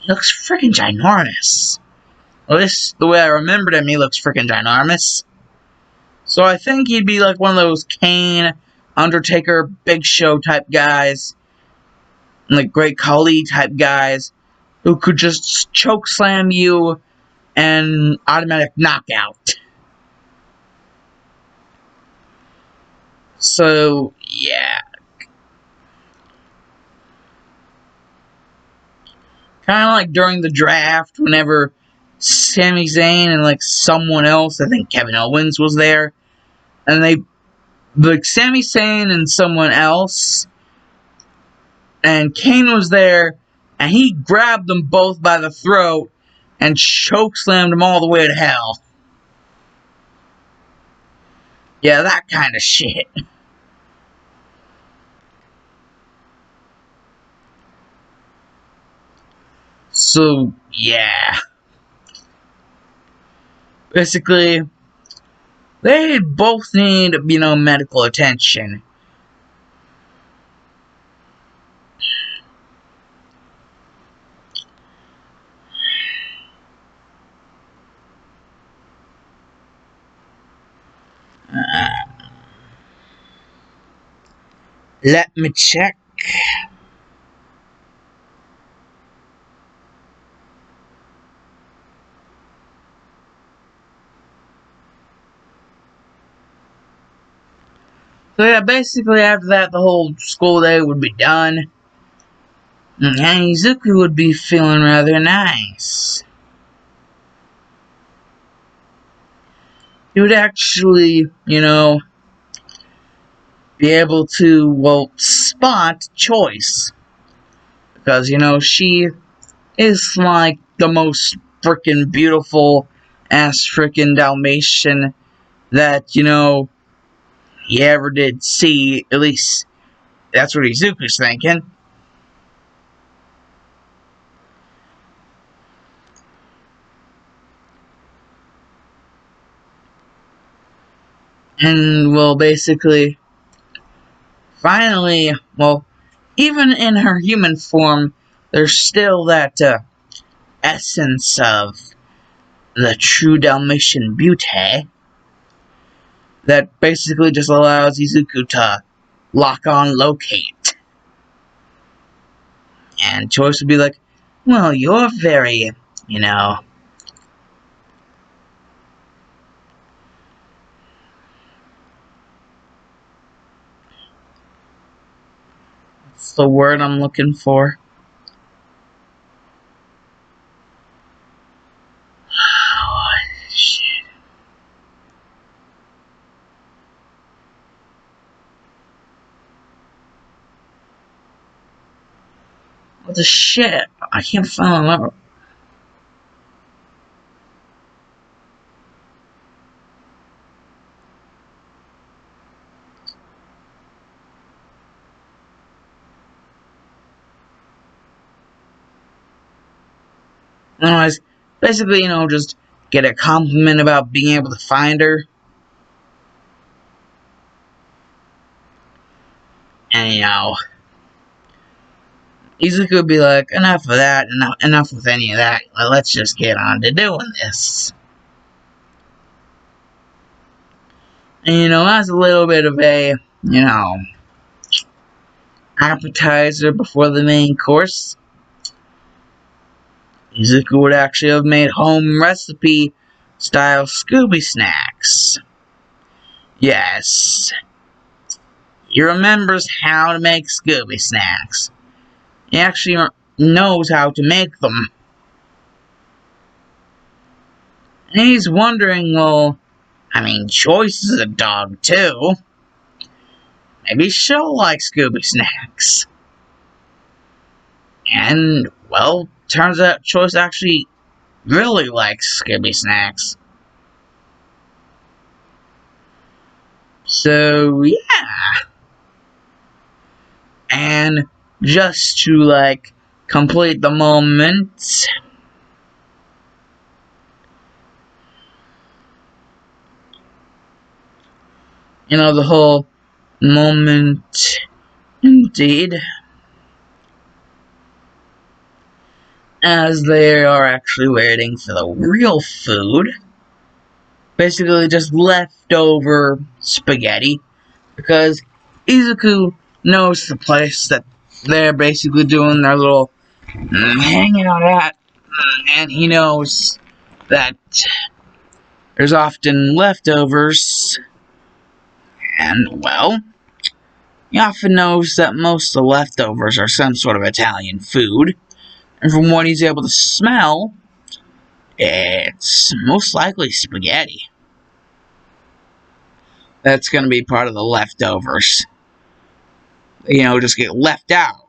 he looks freaking ginormous. At least the way I remembered him, he looks freaking ginormous. So I think he'd be like one of those Kane, Undertaker, Big Show type guys, Great Khali type guys, who could just chokeslam you and automatic knockout. So, yeah. Kind of like during the draft, whenever Sami Zayn and someone else, I think Kevin Owens was there, and Sami Zayn and someone else, and Kane was there, and he grabbed them both by the throat and chokeslammed them all the way to hell. Yeah, that kind of shit. So, yeah. Basically, they both need, medical attention. Let me check. So yeah, basically after that, the whole school day would be done. And Izuku would be feeling rather nice. He would actually, be able to, well, spot Choice. Because, she is like the most freaking beautiful ass freaking Dalmatian that, he ever did see. At least, that's what Izuku's thinking. And, well, basically, finally, well, even in her human form, there's still that essence of the true Dalmatian beauty that basically just allows Izuku to lock on locate. And Choice would be like, well, you're very, what's the word I'm looking for? Oh, shit. What the shit? I can't find the number. Anyways, basically, just get a compliment about being able to find her. And, Izuku would be like, enough of that, enough with any of that. Let's just get on to doing this. And, that's a little bit of a, appetizer before the main course. Izuku would actually have made home recipe style Scooby snacks. Yes, he remembers how to make Scooby snacks. He actually knows how to make them. And he's wondering, well, Choice is a dog too. Maybe she'll like Scooby snacks. And, well, turns out Choice actually really likes Scooby snacks. So, yeah. And just to, complete the moment, the whole moment, indeed, as they are actually waiting for the real food. Basically just leftover spaghetti, because Izuku knows the place that they're basically doing their little hanging out at, and he knows that there's often leftovers, and, well, he often knows that most of the leftovers are some sort of Italian food, and from what he's able to smell, it's most likely spaghetti. That's going to be part of the leftovers. Just get left out.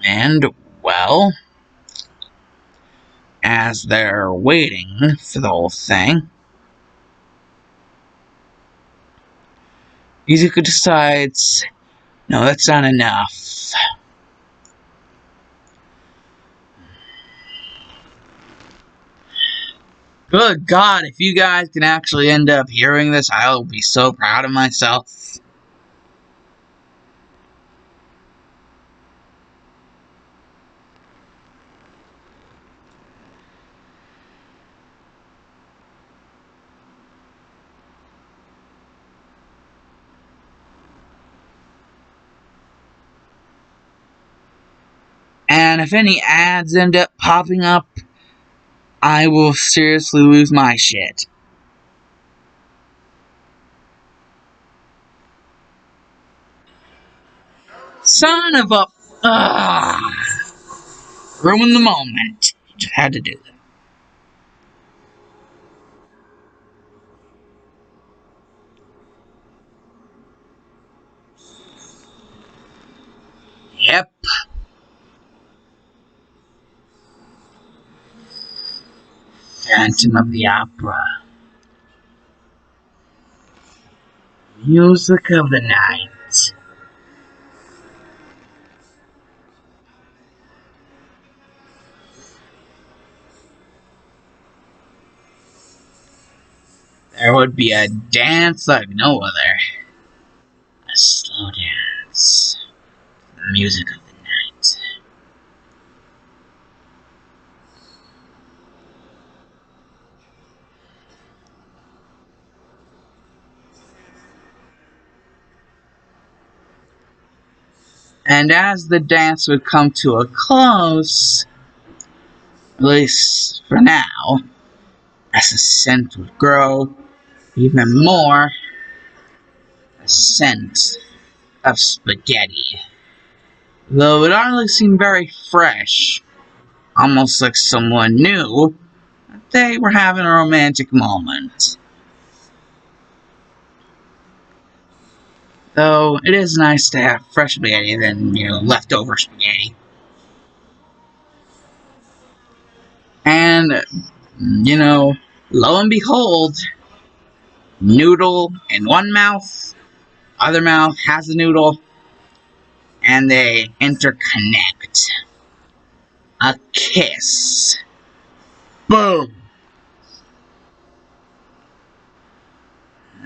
And, well, as they're waiting for the whole thing, Izuku decides, no, that's not enough. Good God, if you guys can actually end up hearing this, I'll be so proud of myself. And if any ads end up popping up, I will seriously lose my shit. Son of a... Ruin the moment. Just had to do that. Yep. Phantom of the Opera. Music of the night. There would be a dance like no other. A slow dance. The music of the night. And as the dance would come to a close, at least for now, as the scent would grow even more, a scent of spaghetti. Though it hardly seemed very fresh, almost like someone knew that they were having a romantic moment. Though it is nice to have fresh spaghetti than, leftover spaghetti. And, lo and behold, noodle in one mouth, other mouth has a noodle, and they interconnect. A kiss. Boom!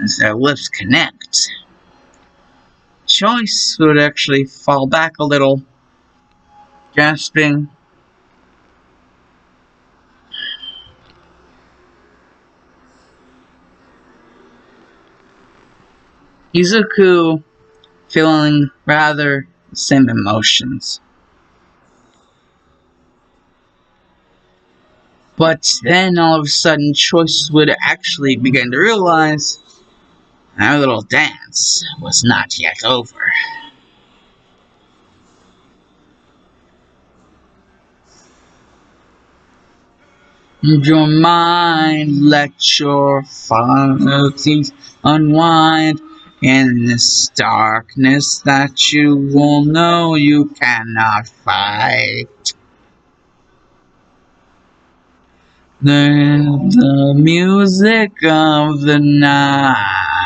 As their lips connect, Choice would actually fall back a little, gasping. Izuku feeling rather the same emotions. But then all of a sudden, Choice would actually begin to realize our little dance was not yet over. Your mind, let your faculties unwind in this darkness that you will know you cannot fight. The music of the night.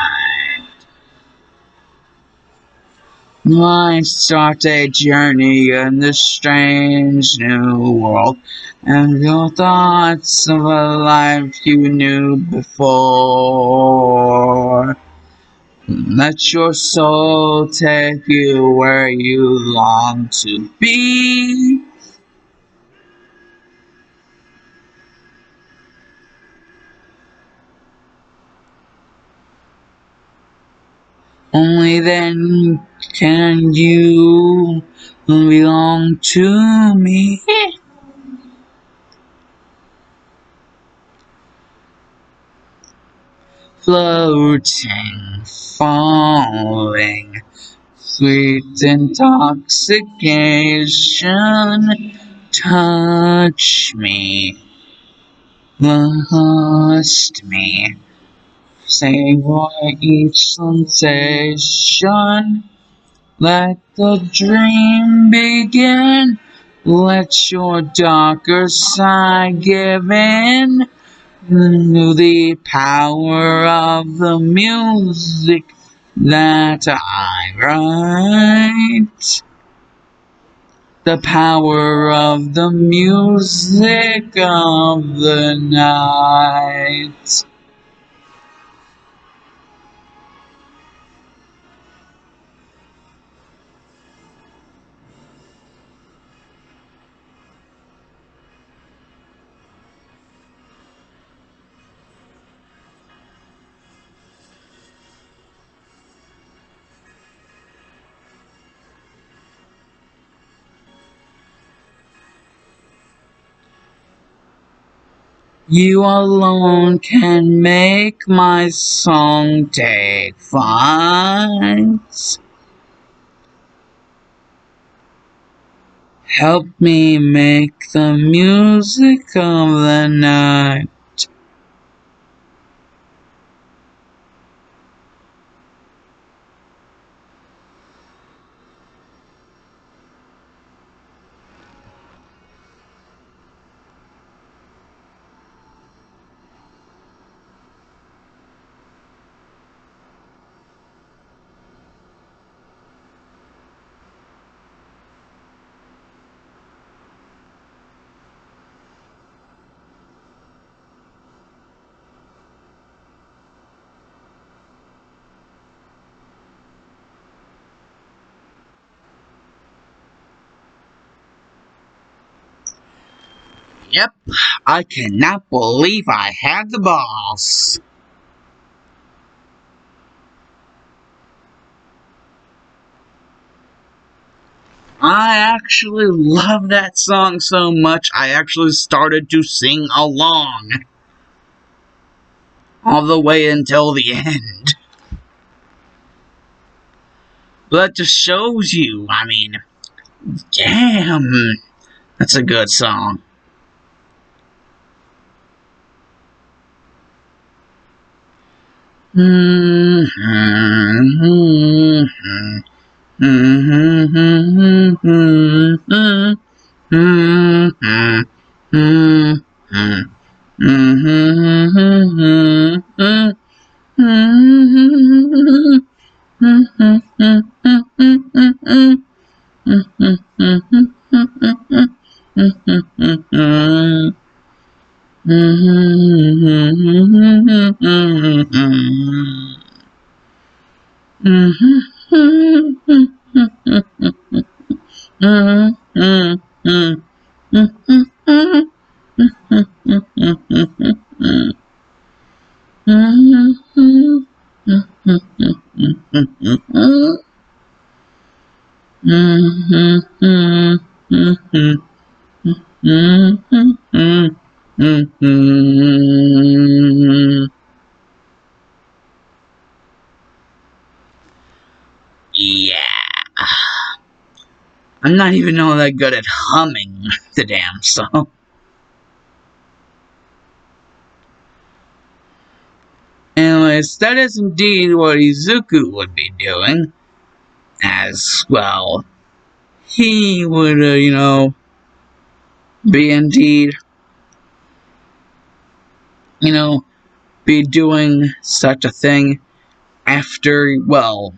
I start a journey in this strange new world, and your thoughts of a life you knew before. Let your soul take you where you long to be. Only then can you belong to me. Floating, falling, sweet intoxication. Touch me, lust me, savor each sensation. Let the dream begin. Let your darker side give in to the power of the music that I write. The power of the music of the night. You alone can make my song take flight. Help me make the music of the night. Yep, I cannot believe I had the balls. I actually love that song so much, I actually started to sing along. All the way until the end. But that just shows you, I mean, damn, that's a good song. Yeah. I'm not even all that good at humming the damn song. Anyways, that is indeed what Izuku would be doing. As well, he would, be indeed, be doing such a thing after, well,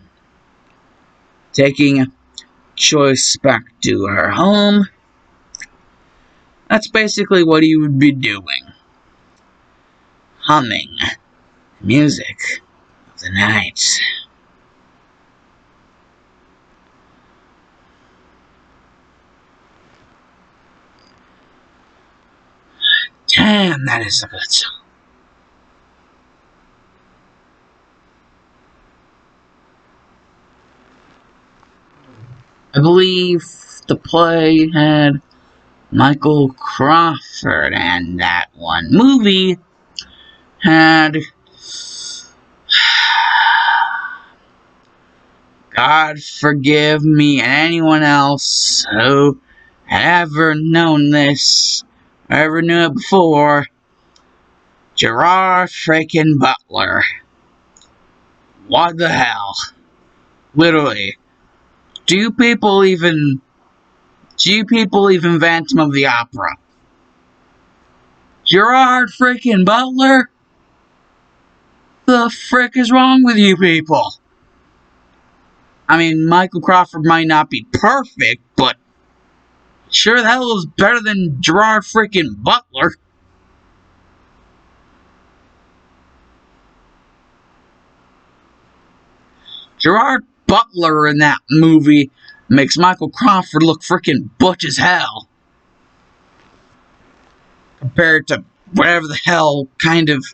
taking Choice back to her home. That's basically what he would be doing. Humming music of the night. Damn, that is a good song. I believe the play had Michael Crawford, and that one movie had, God forgive me and anyone else who had ever known this, or ever knew it before, Gerard freaking Butler. What the hell? Literally. Do you people even Phantom of the Opera? Gerard freaking Butler? The frick is wrong with you people? I mean, Michael Crawford might not be perfect, but sure the hell is better than Gerard freaking Butler. Gerard Butler in that movie makes Michael Crawford look freaking butch as hell. Compared to whatever the hell kind of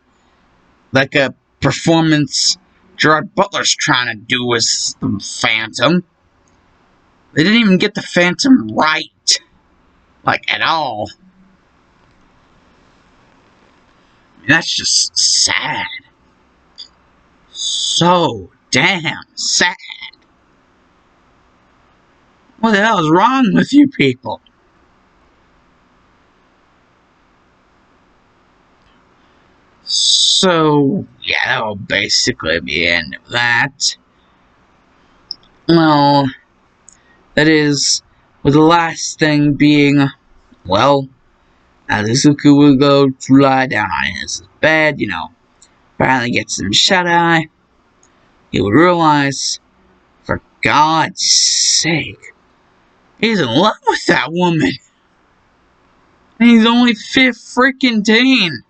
like a performance Gerard Butler's trying to do as the Phantom. They didn't even get the Phantom right. Like, at all. That's just sad. So damn sad. What the hell is wrong with you people? So, yeah, that will basically be the end of that. Well, that is, with the last thing being, well, as Izuku would go to lie down on his bed, finally get some shut-eye, he would realize, for God's sake, he's in love with that woman. And he's only 15.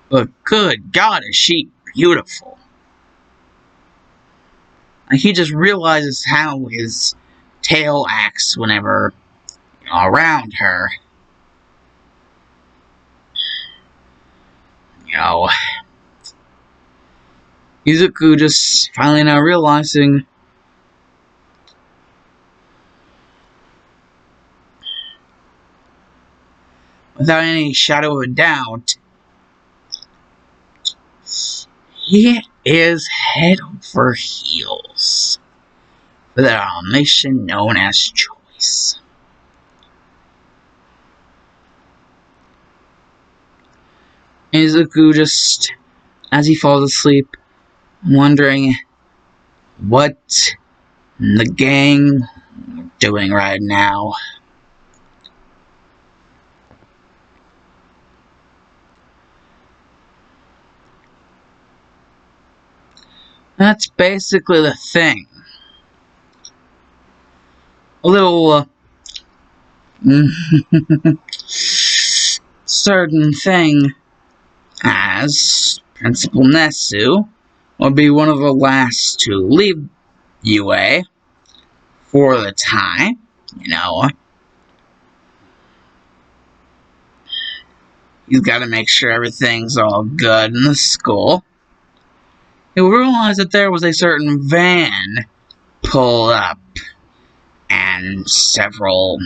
But good God, is she beautiful. Like, he just realizes how his tail acts whenever around her. Izuku just finally now realizing without any shadow of a doubt, he is head over heels for the mission known as Choice. Izuku just, as he falls asleep, wondering what the gang are doing right now. That's basically the thing. A little certain thing as Principal Nesu will be one of the last to leave UA for the time, He's got to make sure everything's all good in the school. He realized that there was a certain van pulled up and several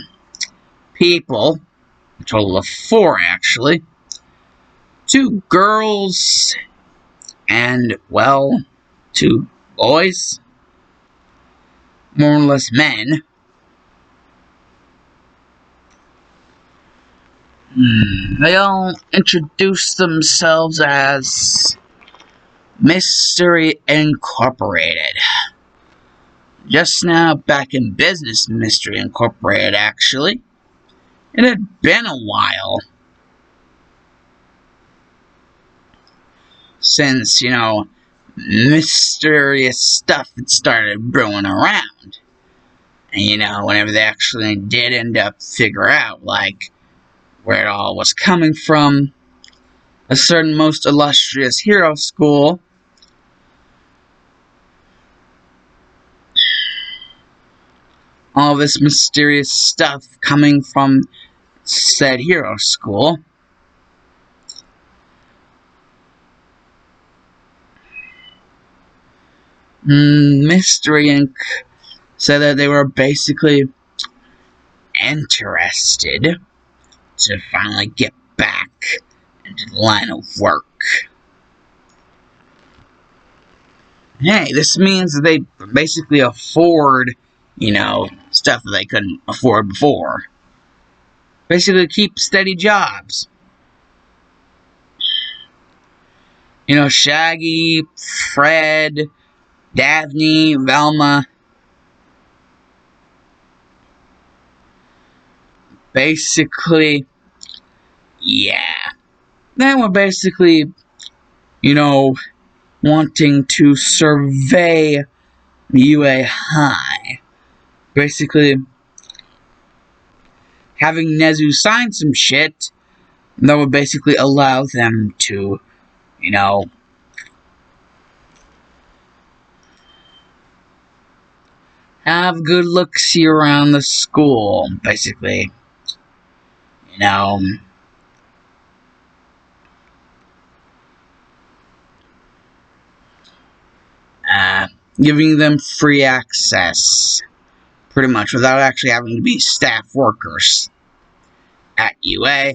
people, a total of 4 actually, 2 girls and, well, 2 boys, more or less men. They all introduce themselves as Mystery Incorporated. Just now back in business, Mystery Incorporated, actually. It had been a while since, mysterious stuff had started brewing around. And, whenever they actually did end up figure out, where it all was coming from, a certain most illustrious hero school all this mysterious stuff coming from said hero school. Mystery Inc. said that they were basically interested to finally get back into the line of work. Hey, this means that they basically afford, stuff that they couldn't afford before. Basically keep steady jobs. Shaggy, Fred, Daphne, Velma. Basically, yeah. They were basically, wanting to survey UA High. Basically, having Nezu sign some shit that would basically allow them to, have good look-see around the school, basically. Giving them free access, pretty much, without actually having to be staff workers at UA.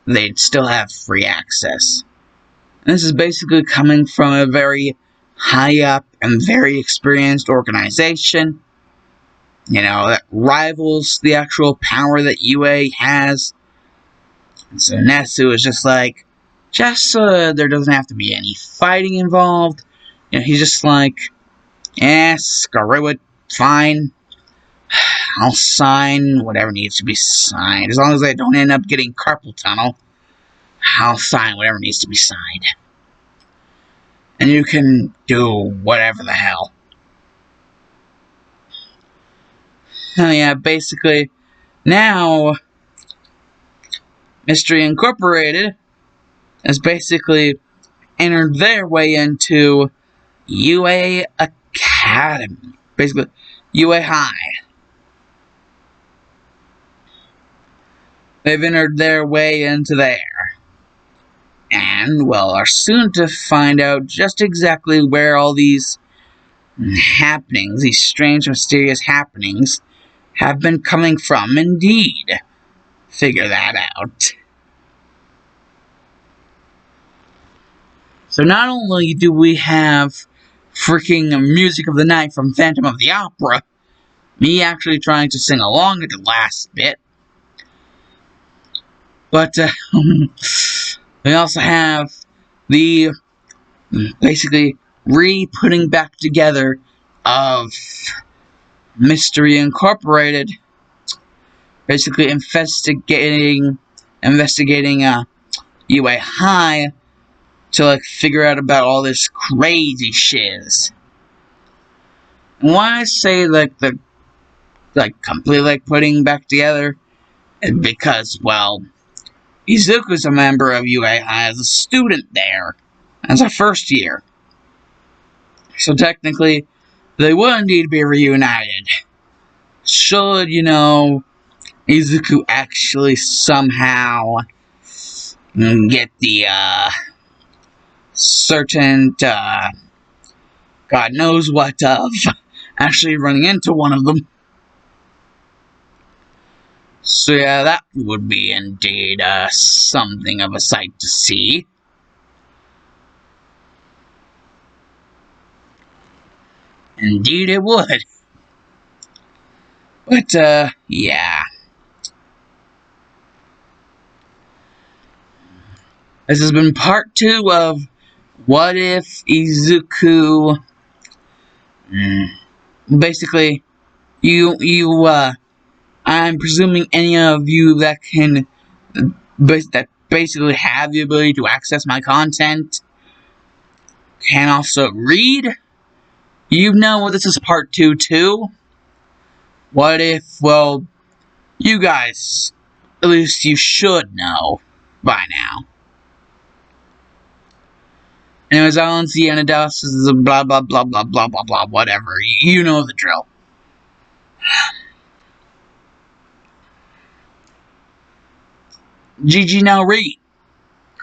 they'd still have free access. And this is basically coming from a very high up and very experienced organization, that rivals the actual power that UA has. And so Nesu is just like, there doesn't have to be any fighting involved. He's just like, screw it, fine. I'll sign whatever needs to be signed. As long as I don't end up getting carpal tunnel, I'll sign whatever needs to be signed. And you can do whatever the hell. Oh yeah, basically, now, Mystery Incorporated has basically entered their way into UA Academy. Basically, UA High. They've entered their way into there. And, well, are soon to find out just exactly where all these happenings, these strange, mysterious happenings, have been coming from indeed. Figure that out. So not only do we have freaking Music of the Night from Phantom of the Opera, me actually trying to sing along at the last bit, but we also have the basically re-putting back together of Mystery Incorporated, basically investigating UA High to figure out about all this crazy shiz. And why I say the completely putting back together is because, well, Izuku's a member of UA High as a student there, as a first year. So technically, they will indeed be reunited. Should, Izuku actually somehow get the, certain, God knows what of actually running into one of them. So yeah, that would be indeed something of a sight to see. Indeed it would. But, yeah. This has been part 2 of What If Izuku... Basically, I'm presuming any of you that can... that basically have the ability to access my content can also read. You know this is part 2 too. What if, well, you guys, at least you should know by now. Anyways, Alan Cienadus is blah blah blah blah blah blah blah whatever. You know the drill. GG now read.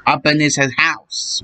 Up in his house.